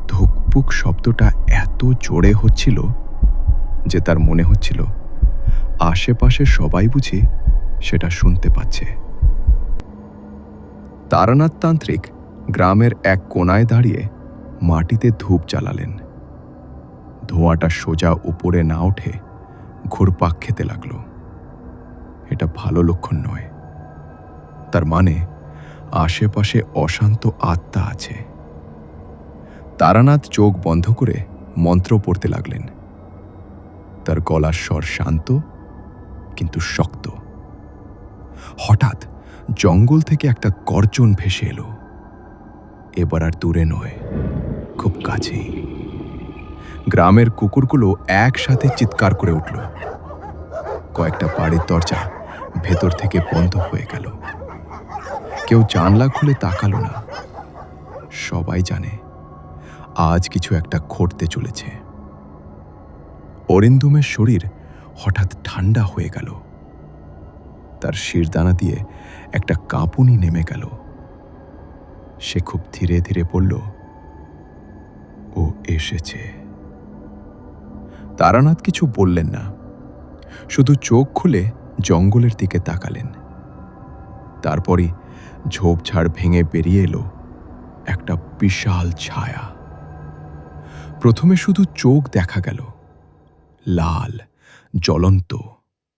ধুকপুক শব্দটা এত জোরে হচ্ছিল যে তার মনে হচ্ছিল আশেপাশে সবাই বুঝি সেটা শুনতে পাচ্ছে। তারানাথ তান্ত্রিক গ্রামের এক কোণায় দাঁড়িয়ে মাটিতে ধূপ জ্বালালেন। ধোঁয়াটা সোজা উপরে না উঠে ঘুরপাক খেতে লাগল। এটা ভালো লক্ষণ নয়। তার মানে আশেপাশে অশান্ত আত্মা আছে। তারানাথ চোখ বন্ধ করে মন্ত্র পড়তে লাগলেন। তার গলার স্বর শান্ত কিন্তু শক্ত। হঠাৎ জঙ্গল থেকে একটা গর্জন ভেসে এলো। এবার আর দূরে নয়, খুব কাছেই। গ্রামের কুকুরগুলো একসাথে চিৎকার করে উঠল। কয়েকটা বাড়ির দরজা ভেতর থেকে বন্ধ হয়ে গেল। কেউ জানলা খুলে তাকালো না। সবাই জানে আজ কিছু একটা ঘটতে চলেছে। অরিন্দমের শরীর হঠাৎ ঠান্ডা হয়ে গেল। তার শিরদানা দিয়ে একটা কাঁপুনি নেমে গেল। সে খুব ধীরে ধীরে বলল, ও এসেছে। তারানাথ কিছু বললেন না, শুধু চোখ খুলে জঙ্গলের দিকে তাকালেন। তারপরই ঝোপঝাড় ভেঙে বেরিয়ে এলো একটা বিশাল ছায়া। প্রথমে শুধু চোখ দেখা গেল, লাল, জ্বলন্ত,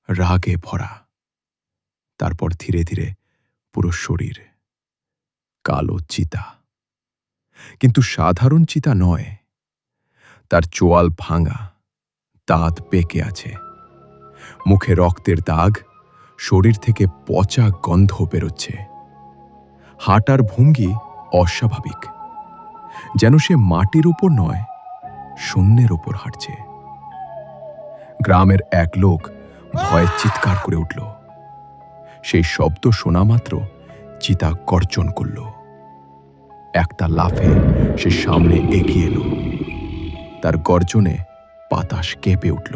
রাগে ভরা। তারপর ধীরে ধীরে পুরো শরীর। কালো চিতা, কিন্তু সাধারণ চিতা নয়। তার চোয়াল ভাঙা, দাঁত পেকে আছে, মুখে রক্তের দাগ, শরীর থেকে পচা গন্ধ বেরোচ্ছে। হাঁটার ভঙ্গি অস্বাভাবিক, যেন সে মাটির উপর নয়, শূন্যের উপর হাঁটছে। গ্রামের এক লোক ভয়ে চিৎকার করে উঠল। সেই শব্দ শোনা মাত্র চিতা গর্জন করল। একটা লাফে সে সামনে এগিয়ে এলো। তার গর্জনে বাতাস কেঁপে উঠল।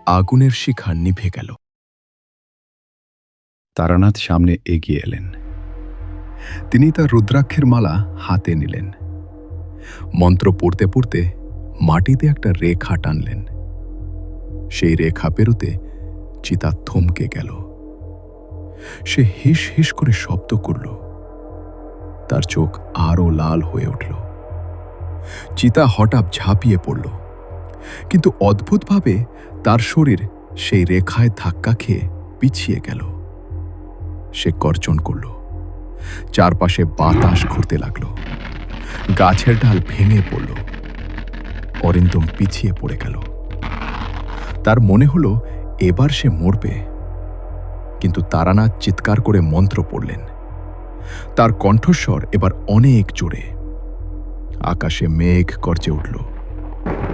আগুনের শিখা নিভে গেল। তারানাথ সামনে এগিয়ে এলেন। তিনি তার রুদ্রাক্ষের মালা হাতে নিলেন। মন্ত্র পড়তে পড়তে মাটিতে একটা রেখা টানলেন। সেই রেখা পেরোতে চিতা থমকে গেল। সে হিস হিস করে শব্দ করল। তার চোখ আরো লাল হয়ে উঠল। চিতা হঠাৎ ঝাঁপিয়ে পড়ল, কিন্তু অদ্ভুতভাবে তার শরীর সেই রেখায় ধাক্কা খেয়ে পিছিয়ে গেল। সে গর্জন করল। চারপাশে বাতাস ঘুরতে লাগলো। গাছের ডাল ভেঙে পড়ল। অরিন্দম পিছিয়ে পড়ে গেল। তার মনে হলো এবার সে মরবে, কিন্তু তারানাথ চিৎকার করে মন্ত্র পড়লেন। তার কণ্ঠস্বর এবার অনেক জোরে। আকাশে মেঘ গর্জে উঠল,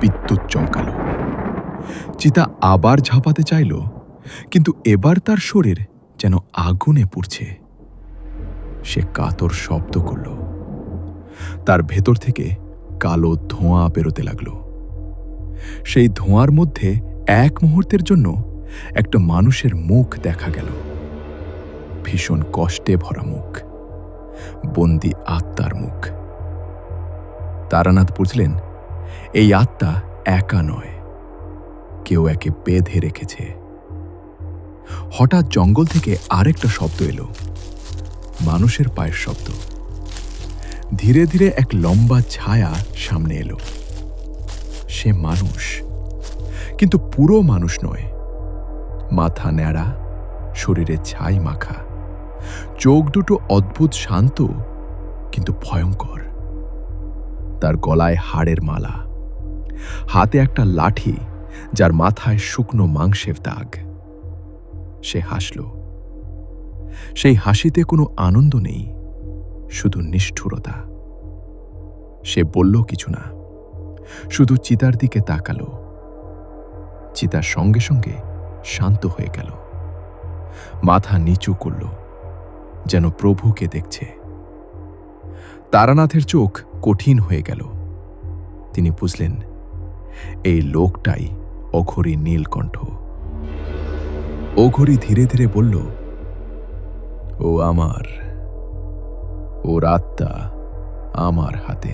বিদ্যুৎ চমকালো। চিতা আবার ঝাঁপাতে চাইল, কিন্তু এবার তার শরীর যেন আগুনে পুড়ছে।
সে কাতর শব্দ করল। তার ভেতর থেকে কালো ধোঁয়া বেরোতে লাগল। সেই ধোঁয়ার মধ্যে এক মুহূর্তের জন্য একটা মানুষের মুখ দেখা গেল, ভীষণ কষ্টে ভরা মুখ, বন্দি আত্মার মুখ। তারানাথ বুঝলেন এই আত্মা একা নয়, কেউ একে বেঁধে রেখেছে। হঠাৎ জঙ্গল থেকে আরেকটা শব্দ এলো, মানুষের পায়ের শব্দ। ধীরে ধীরে এক লম্বা ছায়া সামনে এলো। সে মানুষ, কিন্তু পুরো মানুষ নয়। মাথা ন্যাড়া, শরীরে ছাই মাখা, চোখ দুটো অদ্ভুত শান্ত কিন্তু ভয়ঙ্কর। তার গলায় হাড়ের মালা, হাতে একটা লাঠি যার মাথায় শুকনো মাংসের দাগ। সে হাসল। সেই হাসিতে কোনো আনন্দ নেই, শুধু নিষ্ঠুরতা। সে বলল কিছু না, শুধু চিতার দিকে তাকালো। চিতার সঙ্গে সঙ্গে শান্ত হয়ে গেল, মাথা নিচু করল, যেন প্রভুকে দেখছে। তারানাথের চোখ কঠিন হয়ে গেল। তিনি বুঝলেন এই লোকটাই অঘরী নীলকণ্ঠ। অঘরী ধীরে ধীরে বলল, ও আমার, ওর আত্মা আমার হাতে।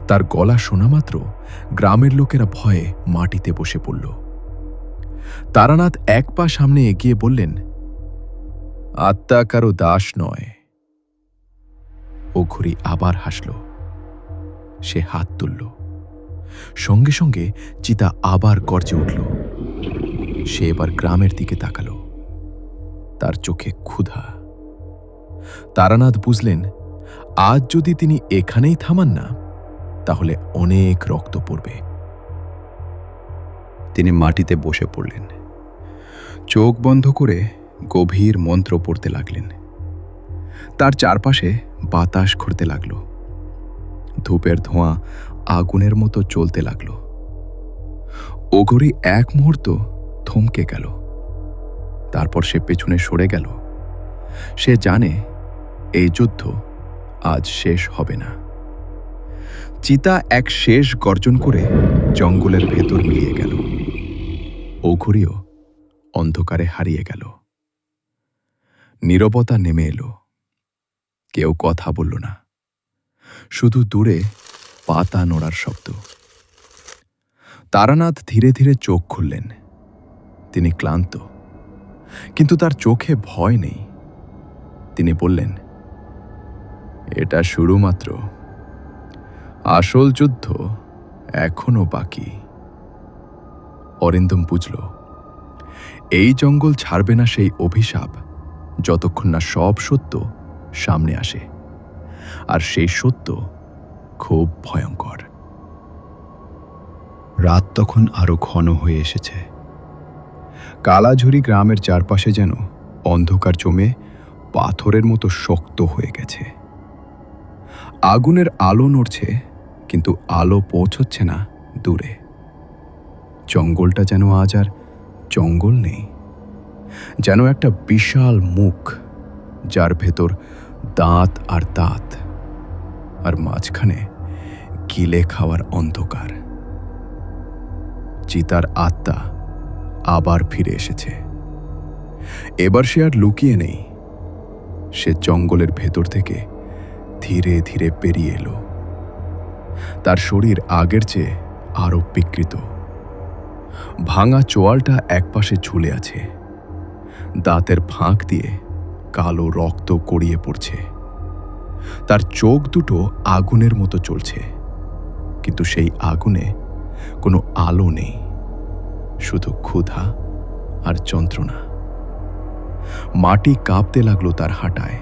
তার গলা শোনা মাত্র গ্রামের লোকেরা ভয়ে মাটিতে বসে পড়ল। তারানাথ এক পা সামনে এগিয়ে বললেন, আত্মা কারো দাস নয়। অঘরী আবার হাসল। সে হাত তুলল। সঙ্গে সঙ্গে চিতা আবার গর্জে উঠল। সে এবার গ্রামের দিকে তাকালো। তার চোখে ক্ষুধা। তারানাথ বুঝলেন আজ যদি তিনি এখানেই থামান না, তাহলে অনেক রক্ত পড়বে।
তিনি মাটিতে বসে পড়লেন, চোখ বন্ধ করে গভীর মন্ত্র পড়তে লাগলেন। তার চারপাশে বাতাস ঘুরতে লাগল, ধূপের ধোঁয়া আগুনের মতো চলতে লাগল। অঘরী এক মুহূর্ত থমকে গেল, তারপর সে পেছনে সরে গেল। সে জানে এই যুদ্ধ আজ শেষ হবে না। চিতা এক শেষ গর্জন করে জঙ্গলের ভেতর মিলিয়ে গেল। অঘরীও অন্ধকারে হারিয়ে গেল। নীরবতা নেমে এলো। কেউ কথা বলল না, শুধু দূরে পাতা নড়ার শব্দ। তারানাথ ধীরে ধীরে চোখ খুললেন। তিনি ক্লান্ত, কিন্তু তার চোখে ভয় নেই। তিনি বললেন, এটা শুরু মাত্র, আসল যুদ্ধ এখনো বাকি। অরিন্দম বুঝল এই জঙ্গল ছাড়বে না সেই অভিশাপ, যতক্ষণ না সব সত্য সামনে আসে। আর সেই সত্য খুব ভয়ঙ্কর। রাত তখন আরো ঘন হয়ে এসেছে। কালাঝুরি গ্রামের চারপাশে যেন অন্ধকার জমে পাথরের মতো শক্ত হয়ে গেছে। আগুনের আলো নড়ছে, কিন্তু আলো পৌঁছচ্ছে না দূরে। জঙ্গলটা যেন আজ আর জঙ্গল নেই, যেন একটা বিশাল মুখ, যার ভেতর দাঁত আর দাঁত, আর মাঝখানে গিলে খাওয়ার অন্ধকার। চিতার আত্মা আবার ফিরে এসেছে। এবার সে আর লুকিয়ে নেই। সে জঙ্গলের ভেতর থেকে ধীরে ধীরে পেরিয়ে এলো। তার শরীর আগের চেয়ে আরো বিকৃত। ভাঙা চোয়ালটা একপাশে ঝুলে আছে, দাঁতের ফাঁক দিয়ে কালো রক্ত গড়িয়ে পড়ছে। তার চোখ দুটো আগুনের মতো জ্বলছে, কিন্তু সেই আগুনে কোনো আলো নেই, শুধু ক্ষুধা আর যন্ত্রণা। মাটি কাঁপতে লাগলো তার হাঁটায়।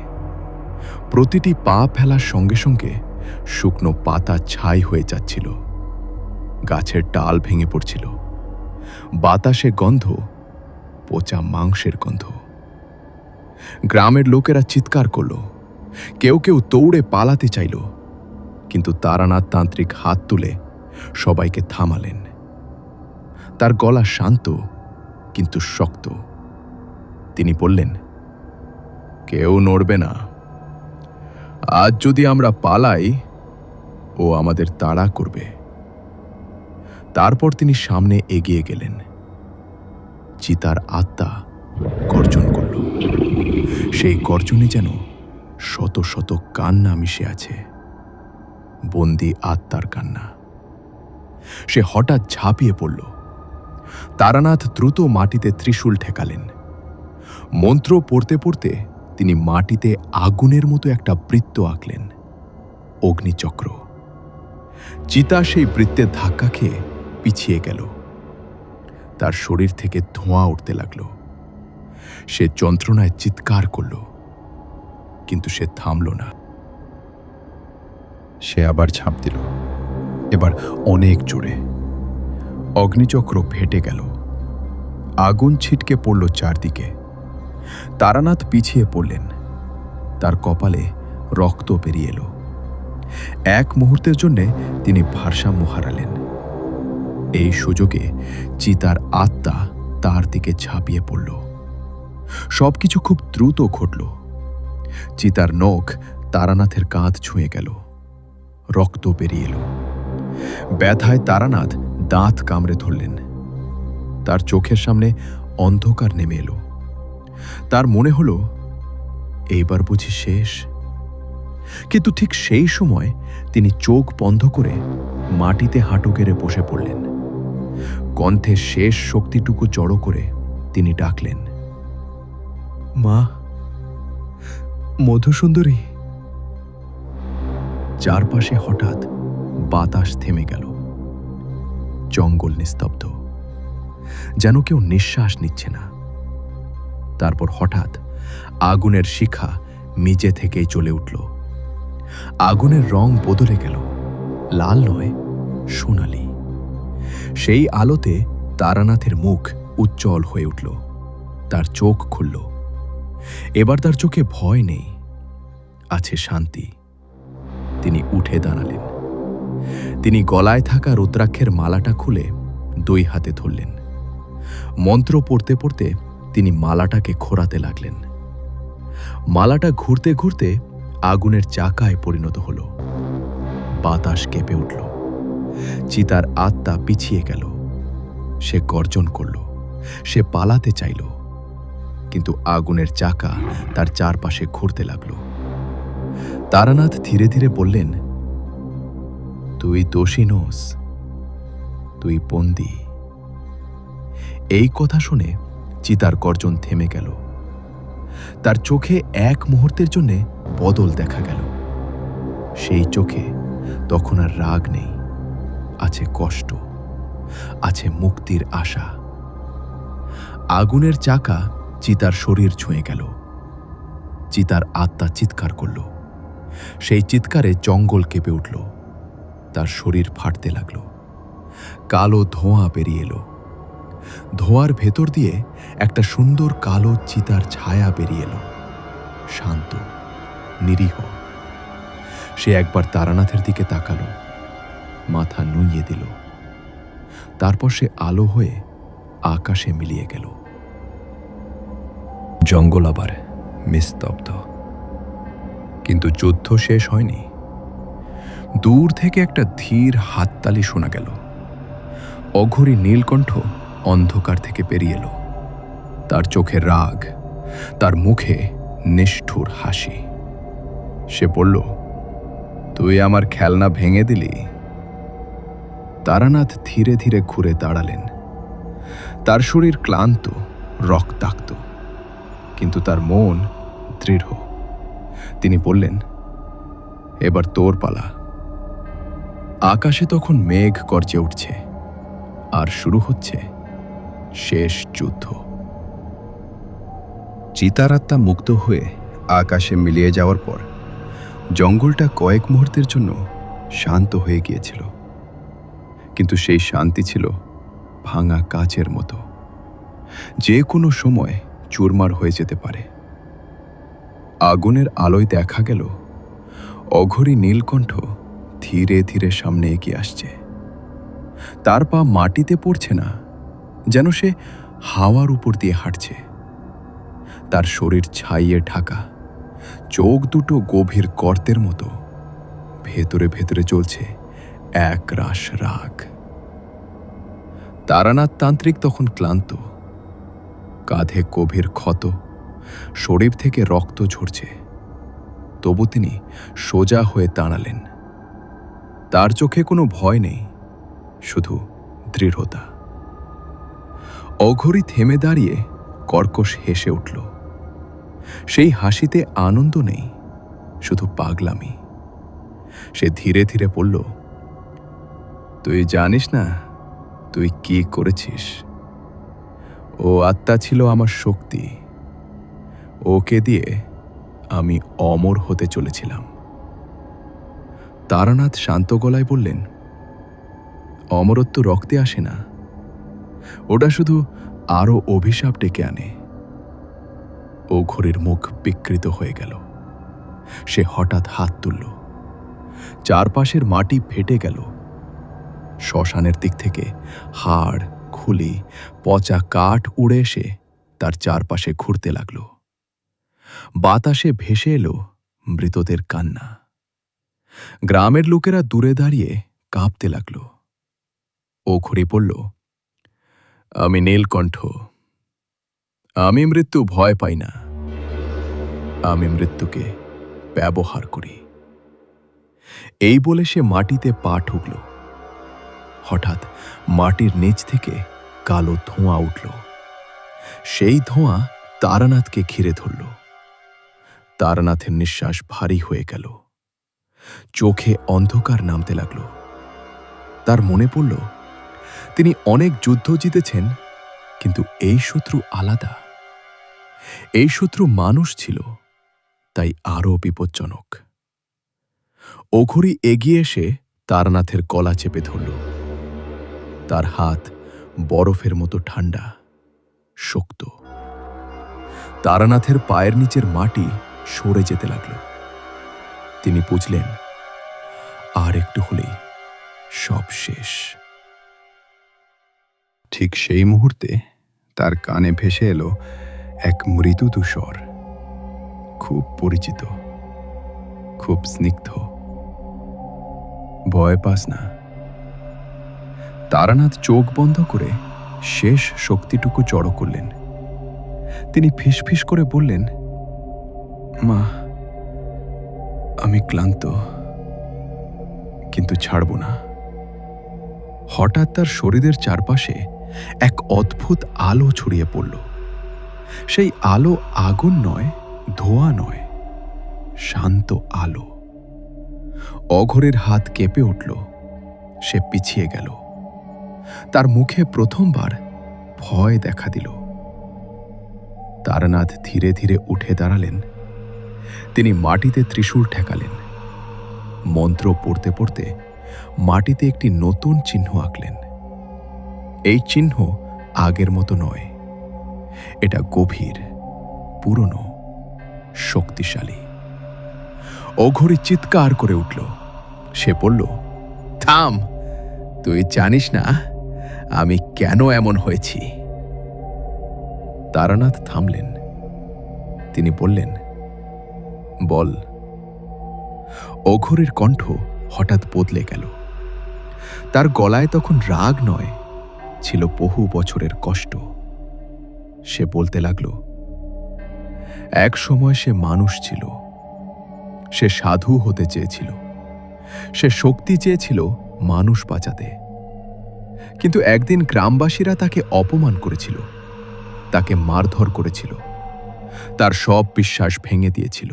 প্রতিটি পা ফেলার সঙ্গে সঙ্গে শুকনো পাতা ছাই হয়ে যাচ্ছিল, গাছের ডাল ভেঙে পড়ছিল। বাতাসে গন্ধ, পচা মাংসের গন্ধ। গ্রামের লোকেরা চিৎকার করল, কেউ কেউ দৌড়ে পালাতে চাইল, কিন্তু তারানাথ তান্ত্রিক হাত তুলে সবাইকে থামালেন। তার গলা শান্ত কিন্তু শক্ত। তিনি বললেন,
কেউ নড়বে না। আজ যদি আমরা পালাই, ও আমাদের তাড়া করবে। তারপর তিনি সামনে এগিয়ে গেলেন। চিতার আত্মা গর্জন করল। সেই গর্জনে যেন শত শত কান্না মিশে আছে, বন্দি আত্মার কান্না। সে হঠাৎ ঝাঁপিয়ে পড়ল। তারানাথ দ্রুত মাটিতে ত্রিশূল ঠেকালেন। মন্ত্র পড়তে পড়তে তিনি মাটিতে আগুনের মতো একটা বৃত্ত আঁকলেন, অগ্নিচক্র। চিতা সেই বৃত্তে ধাক্কা খেয়ে পিছিয়ে গেল। তার শরীর থেকে ধোঁয়া উঠতে লাগল। সে যন্ত্রণায় চিৎকার করল, কিন্তু সে থামল না।
সে আবার ঝাঁপ দিল, এবার অনেক জোরে। অগ্নিচক্র ফেটে গেল, আগুন ছিটকে পড়ল চারদিকে। তারানাথ পিছিয়ে পড়লেন। তার কপালে রক্ত বেরিয়ে এলো। এক মুহূর্তের জন্যে তিনি ভারসাম্য হারালেন। এই সুযোগে চিতার আত্মা তার দিকে ঝাঁপিয়ে পড়ল। সবকিছু খুব দ্রুত ঘটল। চিতার নখ তারানাথের কাঁধ ছুঁয়ে গেল। রক্ত বেরিয়ে এলো। ব্যথায় তারানাথ দাঁত কামড়ে ধরলেন। তার চোখের সামনে অন্ধকার নেমে এলো। তার মনে হলো এইবার বুঝি শেষ। কিন্তু ঠিক সেই সময় তিনি চোখ বন্ধ করে মাটিতে হাঁটু গেড়ে বসে পড়লেন। কণ্ঠে শেষ শক্তিটুকু জড়ো করে তিনি ডাকলেন, মা, মধুসুন্দরী। চারপাশে হঠাৎ বাতাস থেমে গেল। জঙ্গল নিস্তব্ধ, যেন কেউ নিঃশ্বাস নিচ্ছে না। তারপর হঠাৎ আগুনের শিখা নিজে থেকেই জ্বলে উঠল। আগুনের রং বদলে গেল, লাল নয়, সোনালি। সেই আলোতে তারানাথের মুখ উজ্জ্বল হয়ে উঠল। তার চোখ খুলল। এবার তার চোখে ভয় নেই, আছে শান্তি। তিনি উঠে দাঁড়ালেন। তিনি গলায় থাকা রুদ্রাক্ষের মালাটা খুলে দুই হাতে ধরলেন। মন্ত্র পড়তে পড়তে তিনি মালাটাকে ঘোরাতে লাগলেন। মালাটা ঘুরতে ঘুরতে আগুনের চাকায় পরিণত হল। বাতাস কেঁপে উঠল। চিতার আত্মা পিছিয়ে গেল। সে গর্জন করল। সে পালাতে চাইল, কিন্তু আগুনের চাকা তার চারপাশে ঘুরতে লাগল। তারানাথ ধীরে ধীরে বললেন, তুই দোষী নোস, তুই বন্দী। এই কথা শুনে চিতার গর্জন থেমে গেল। তার চোখে এক মুহূর্তের জন্যে বদল দেখা গেল। সেই চোখে তখন আর রাগ নেই, আছে কষ্ট, আছে মুক্তির আশা। আগুনের চাকা চিতার শরীর ছুঁয়ে গেল। চিতার আত্মা চিৎকার করল। সেই চিৎকারে জঙ্গল কেঁপে উঠল। তার শরীর ফাটতে লাগল। কালো ধোঁয়া বেরিয়ে এলো। ধোঁয়ার ভেতর দিয়ে একটা সুন্দর কালো চিতার ছায়া বেরিয়ে এলো, শান্ত, নিরীহ। সে একবার তারানাথের দিকে তাকালো, মাথা নুইয়ে দিল। তারপর সে আলো হয়ে আকাশে মিলিয়ে গেল। জঙ্গল আবার নিস্তব্ধ। কিন্তু যুদ্ধ শেষ হয়নি। দূর থেকে একটা ধীর হাততালি শোনা গেল। অঘোরী নীলকণ্ঠ অন্ধকার থেকে বেরিয়ে এলো। তার চোখে রাগ, তার মুখে নিষ্ঠুর হাসি। সে বলল, তুই আমার খেলনা ভেঙে দিলি। তারানাথ ধীরে ধীরে ঘুরে দাঁড়ালেন। তার শরীর ক্লান্ত, রক্তাক্ত, কিন্তু তার মন দৃঢ়। তিনি বললেন, এবার তোর পালা। আকাশে তখন মেঘ গর্জে উঠছে, আর শুরু হচ্ছে শেষ যুদ্ধ। চিতার আত্মা মুক্ত হয়ে আকাশে মিলিয়ে যাওয়ার পর জঙ্গলটা কয়েক মুহূর্তের জন্য শান্ত হয়ে গিয়েছিল। কিন্তু সেই শান্তি ছিল ভাঙা কাচের মতো, যে কোনো সময় চুরমার হয়ে যেতে পারে। আগুনের আলোয় দেখা গেল অঘোরী নীলকণ্ঠ ধীরে ধীরে সামনে এগিয়ে আসছে। তার পা মাটিতে পড়ছে না, যেন সে হাওয়ার উপর দিয়ে হাঁটছে। তার শরীর ছাইয়ে ঢাকা,
চোখ দুটো গভীর গর্তের মতো, ভেতরে ভেতরে চলছে এক রাশ রাগ। তারানাথ তান্ত্রিক তখন ক্লান্ত, কাঁধে গভীর ক্ষত, শরীর থেকে রক্ত ঝরছে। তবু তিনি সোজা হয়ে দাঁড়ালেন। তার চোখে কোনো ভয় নেই, শুধু দৃঢ়তা। অঘরী থেমে দাঁড়িয়ে কর্কশ হেসে উঠল। সেই হাসিতে আনন্দ নেই, শুধু পাগলামি। সে ধীরে ধীরে বলল, তুই জানিস না তুই কি করেছিস? ও আত্মা ছিল আমার শক্তি, ওকে দিয়ে আমি অমর হতে চলেছিলাম। তারানাথ শান্ত গলায় বললেন, অমরত্ব রক্তে আসে না, ওটা শুধু আরো অভিশাপ ডেকে আনে। ও ঘড়ির মুখ বিকৃত হয়ে গেল। সে হঠাৎ হাত তুলল, চারপাশের মাটি ফেটে গেল। শ্মশানের দিক থেকে হাড়, খুলি, পচা কাঠ উড়ে এসে তার চারপাশে ঘুরতে লাগল। বাতাসে ভেসে এলো মৃতদের কান্না। গ্রামের লোকেরা দূরে দাঁড়িয়ে কাঁপতে লাগল। ও ঘড়ি পড়ল, আমি নীলকণ্ঠ, আমি মৃত্যু ভয় পাই না, আমি মৃত্যুকে ব্যবহার করি। এই বলে সে মাটিতে পা ঠুকল। হঠাৎ মাটির নিচ থেকে কালো ধোঁয়া উঠল। সেই ধোঁয়া তারানাথকে ঘিরে ধরল। তারানাথের নিঃশ্বাস ভারী হয়ে গেল। চোখে অন্ধকার নামতে লাগল। তার মনে পড়ল, তিনি অনেক যুদ্ধ জিতেছেন, কিন্তু এই শত্রু আলাদা। এই শত্রু মানুষ ছিল, তাই আরও বিপজ্জনক। অঘরী এগিয়ে এসে তারানাথের গলা চেপে ধরল। তার হাত বরফের মতো ঠান্ডা, শক্ত। তারানাথের পায়ের নিচের মাটি সরে যেতে লাগল। তিনি বুঝলেন, আর একটু হলেই সব শেষ।
ঠিক সেই মুহূর্তে তার কানে ভেসে এলো এক মৃদু স্বর, খুব পরিচিত, খুব স্নিগ্ধ। ভয় পাস না। তারানাথ চোখ বন্ধ করে শেষ শক্তিটুকু জড়ো করলেন। তিনি ফিসফিস করে বললেন, মা, আমি ক্লান্ত, কিন্তু ছাড়ব না। হঠাৎ তার শরীরের চারপাশে এক অদ্ভুত আলো ছড়িয়ে পড়ল। সেই আলো আগুন নয়, ধোঁয়া নয়, শান্ত আলো। অঘোরের হাত কেঁপে উঠল। সে পিছিয়ে গেল। তার মুখে প্রথমবার ভয় দেখা দিল। তারানাথ ধীরে ধীরে উঠে দাঁড়ালেন। তিনি মাটিতে ত্রিশূল ঠেকালেন। মন্ত্র পড়তে পড়তে মাটিতে একটি নতুন চিহ্ন আঁকলেন। এই চিহ্ন আগের মতো নয়, এটা গভীর, পুরনো, শক্তিশালী। অঘরী চিৎকার করে উঠল। সে বলল, থাম, তুই জানিস না আমি কেন এমন হয়েছি। তারানাথ থামলেন। তিনি বললেন, বল। অঘরীর কণ্ঠ হঠাৎ বদলে গেল। তার গলায় তখন রাগ নয়, ছিল বহু বছরের কষ্ট। সে বলতে লাগল, এক সময় সে মানুষ ছিল। সে সাধু হতে চেয়েছিল। সে শক্তি চেয়েছিল মানুষ বাঁচাতে। কিন্তু একদিন গ্রামবাসীরা তাকে অপমান করেছিল, তাকে মারধর করেছিল, তার সব বিশ্বাস ভেঙে দিয়েছিল।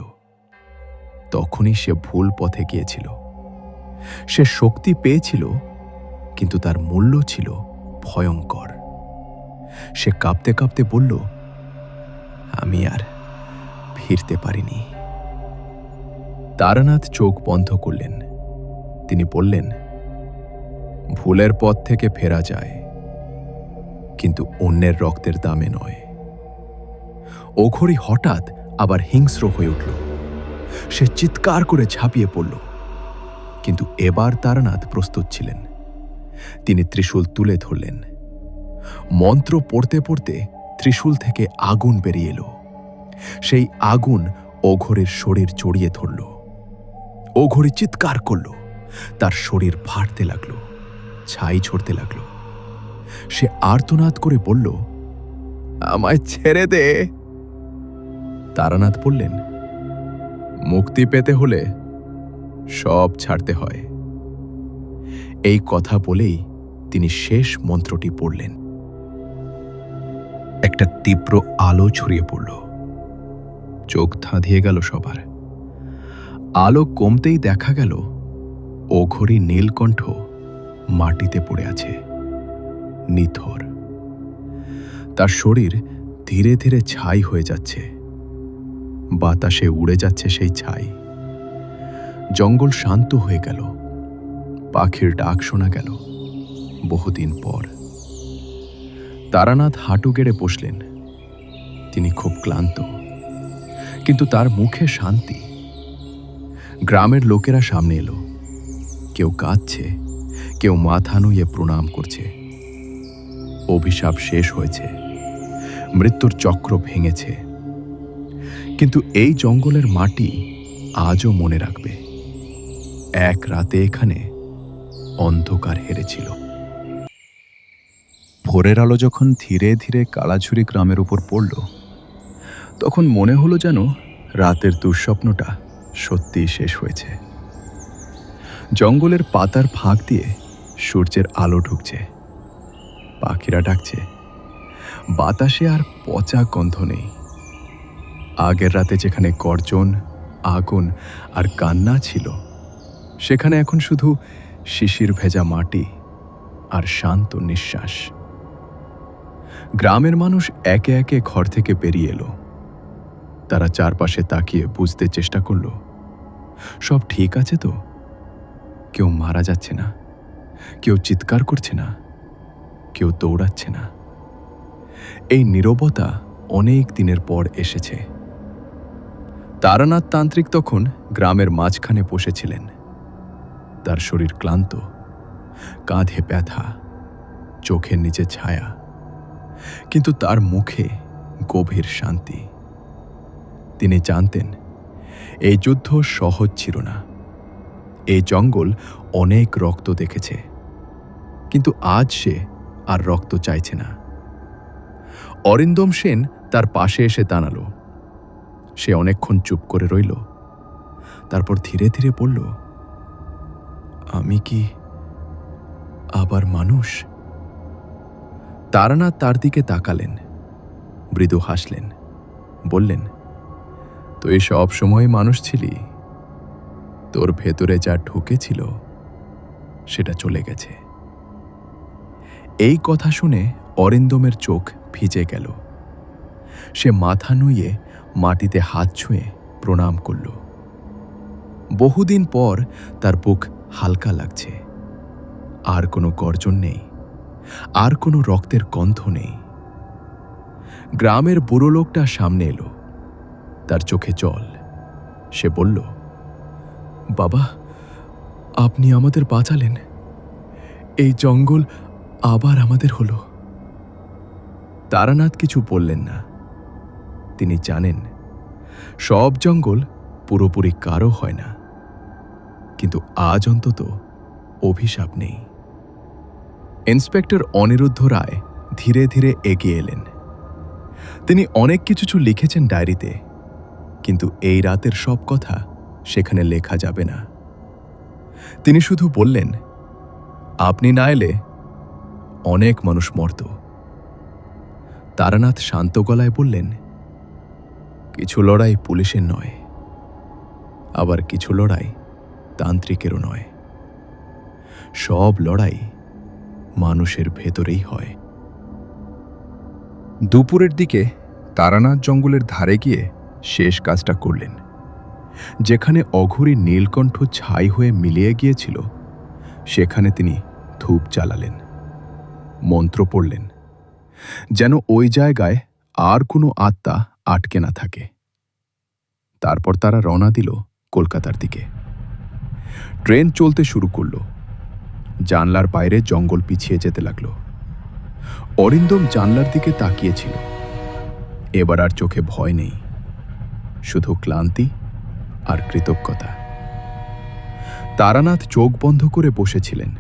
তখনই সে ভুল পথে গিয়েছিল। সে শক্তি পেয়েছিল, কিন্তু তার মূল্য ছিল ভয়ঙ্কর। সে কাঁপতে কাঁপতে বলল, আমি আর ফিরতে পারিনি। তারানাথ চোখ বন্ধ করলেন। তিনি বললেন, ভুলের পথ থেকে ফেরা যায়, কিন্তু অন্যের রক্তের দামে নয়। অঘরী হঠাৎ আবার হিংস্র হয়ে উঠল। সে চিৎকার করে ঝাঁপিয়ে পড়ল। কিন্তু এবার তারানাথ প্রস্তুত ছিলেন। তিনি ত্রিশূল তুলে ধরলেন। মন্ত্র পড়তে পড়তে ত্রিশূল থেকে আগুন বেরিয়ে এলো। সেই আগুন
অঘোরের শরীর জড়িয়ে ধরল। অঘোরে চিৎকার করল, তার শরীর ফাটতে লাগলো, ছাই ঝরতে লাগলো। সে আর্তনাদ করে বলল, আমায় ছেড়ে দে। তারানাথ বললেন, মুক্তি পেতে হলে সব ছাড়তে হয়। এই কথা বলেই তিনি শেষ মন্ত্রটি পড়লেন।
একটা তীব্র আলো ছড়িয়ে পড়ল। চোখ ধাঁধিয়ে গেল সবার। আলো কমতেই দেখা গেল অঘোরী নীলকণ্ঠ মাটিতে পড়ে আছে, নিথর। তার শরীর ধীরে ধীরে ছাই হয়ে যাচ্ছে, বাতাসে উড়ে যাচ্ছে সেই ছাই। জঙ্গল শান্ত হয়ে গেল, পাখির ডাক শোনা গেল বহুদিন পর। তারানাথ হাঁটু গেড়ে বসলেন। তিনি খুব ক্লান্ত, কিন্তু তার মুখে শান্তি। গ্রামের লোকেরা সামনে এলো। কেউ কাঁদছে, কেউ মাথা নুয়ে প্রণাম করছে। অভিশাপ শেষ হয়েছে, মৃত্যুর চক্র ভেঙেছে। কিন্তু এই জঙ্গলের মাটি আজও মনে রাখবে, এক রাতে এখানে অন্ধকার হেরেছিল। ভোরের আলো যখন ধীরে ধীরে কালাঝুরি গ্রামের উপর পড়ল, তখন মনে হলো যেন রাতের দুঃস্বপ্নটা সত্যিই শেষ হয়েছে। জঙ্গলের পাতার ফাঁক দিয়ে সূর্যের আলো ঢুকছে, পাখিরা ডাকছে, বাতাসে আর পচা গন্ধ নেই। আগের রাতে যেখানে গর্জন, আগুন আর কান্না ছিল, সেখানে এখন শুধু শিশির ভেজা মাটি আর শান্ত নিঃশ্বাস। গ্রামের মানুষ একে একে ঘর থেকে বেরিয়ে এলো। তারা চারপাশে তাকিয়ে বুঝতে চেষ্টা করল, সব ঠিক আছে তো? কেউ মারা যাচ্ছে না, কেউ চিৎকার করছে না, কেউ দৌড়াচ্ছে না। এই নীরবতা অনেক দিনের পর এসেছে। তারানাথ তান্ত্রিক তখন গ্রামের মাঝখানে বসেছিলেন। তার শরীর ক্লান্ত, কাঁধে ব্যথা, চোখের নিচে ছায়া, কিন্তু তার মুখে গভীর শান্তি। তিনি জানতেন এই যুদ্ধ সহজ ছিল না। এই জঙ্গল অনেক রক্ত দেখেছে, কিন্তু আজ সে আর রক্ত চাইছে না। অরিন্দম সেন তার পাশে এসে দাঁড়ালো। সে অনেকক্ষণ চুপ করে রইল, তারপর ধীরে ধীরে বলল, আমি কি আবার মানুষ? তারানাথ তার দিকে তাকালেন, মৃদু হাসলেন, বললেন, তুই সব সময় মানুষ ছিলি। তোর ভেতরে যা ঢুকেছিল সেটা চলে গেছে। এই কথা শুনে অরিন্দমের চোখ ভিজে গেল। সে মাথা নুয়ে মাটিতে হাত ছুঁয়ে প্রণাম করল। বহুদিন পর তার বুক হালকা লাগছে। আর কোনো গর্জন নেই, আর কোনো রক্তের গন্ধ নেই। গ্রামের বুড়ো লোকটা সামনে এলো, তার চোখে জল। সে বলল, বাবা, আপনি আমাদের বাঁচালেন। এই জঙ্গল আবার আমাদের হলো। তারানাথ কিছু বললেন না। তিনি জানেন সব জঙ্গল পুরোপুরি কারো হয় না, কিন্তু আজ অন্তত অভিশাপ নেই। ইন্সপেক্টর অনিরুদ্ধ রায় ধীরে ধীরে এগিয়ে এলেন। তিনি অনেক কিছু লিখেছেন ডায়েরিতে, কিন্তু এই রাতের সব কথা সেখানে লেখা যাবে না। তিনি শুধু বললেন, আপনি না এলে অনেক মানুষ মরত। তারানাথ শান্ত গলায় বললেন, কিছু লড়াই পুলিশের নয়, আবার কিছু লড়াই তান্ত্রিকেরও নয়। সব লড়াই মানুষের ভেতরেই হয়। দুপুরের দিকে তারানাথ জঙ্গলের ধারে গিয়ে শেষ কাজটা করলেন। যেখানে অঘোরী নীলকণ্ঠ ছাই হয়ে মিলিয়ে গিয়েছিল, সেখানে তিনি ধূপ জ্বালালেন, মন্ত্র পড়লেন, যেন ওই জায়গায় আর কোনো আত্মা আটকে না থাকে। তারপর তারা রওনা দিল কলকাতার দিকে। ট্রেন চলতে শুরু করল। জানলার বাইরে জঙ্গল পিছিয়ে যেতে লাগল। অরিন্দম জানলার দিকে তাকিয়েছিল। এবার আর চোখে ভয় নেই,
শুধু ক্লান্তি আর কৃতজ্ঞতা। তারানাথ চোখ বন্ধ করে বসেছিলেন।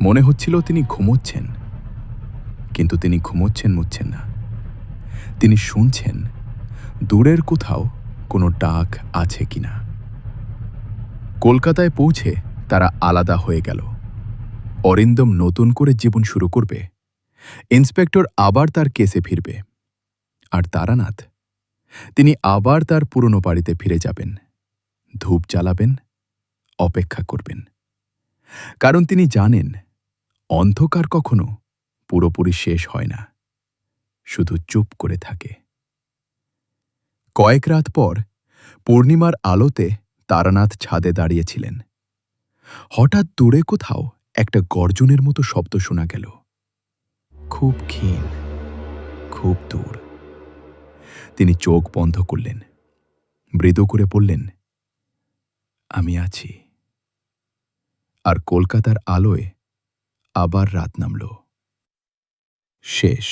মনে হচ্ছিল তিনি ঘুমোচ্ছেন, কিন্তু তিনি ঘুমোচ্ছেন না। তিনি শুনছেন দূরের কোথাও কোনো ডাক আছে কিনা। কলকাতায় পৌঁছে তারা আলাদা হয়ে গেল। অরিন্দম নতুন করে জীবন শুরু করবে, ইন্সপেক্টর আবার তার কেসে ফিরবে, আর তারানাথ, তিনি আবার তার পুরনো বাড়িতে ফিরে যাবেন, ধূপ জ্বালাবেন, অপেক্ষা করবেন। কারণ তিনি জানেন অন্ধকার কখনো পুরোপুরি শেষ হয় না, শুধু চুপ করে থাকে। কয়েক রাত পর পূর্ণিমার আলোতে তারানাথ ছাদে দাঁড়িয়েছিলেন। হঠাৎ দূরে কোথাও একটা গর্জনের মতো শব্দ শোনা গেল, খুব ক্ষীণ, খুব দূর। তিনি চোখ বন্ধ করলেন, মৃদু করে বললেন, আমি আছি। আর কলকাতার আলোয় আবার রাত নামল। শেষ।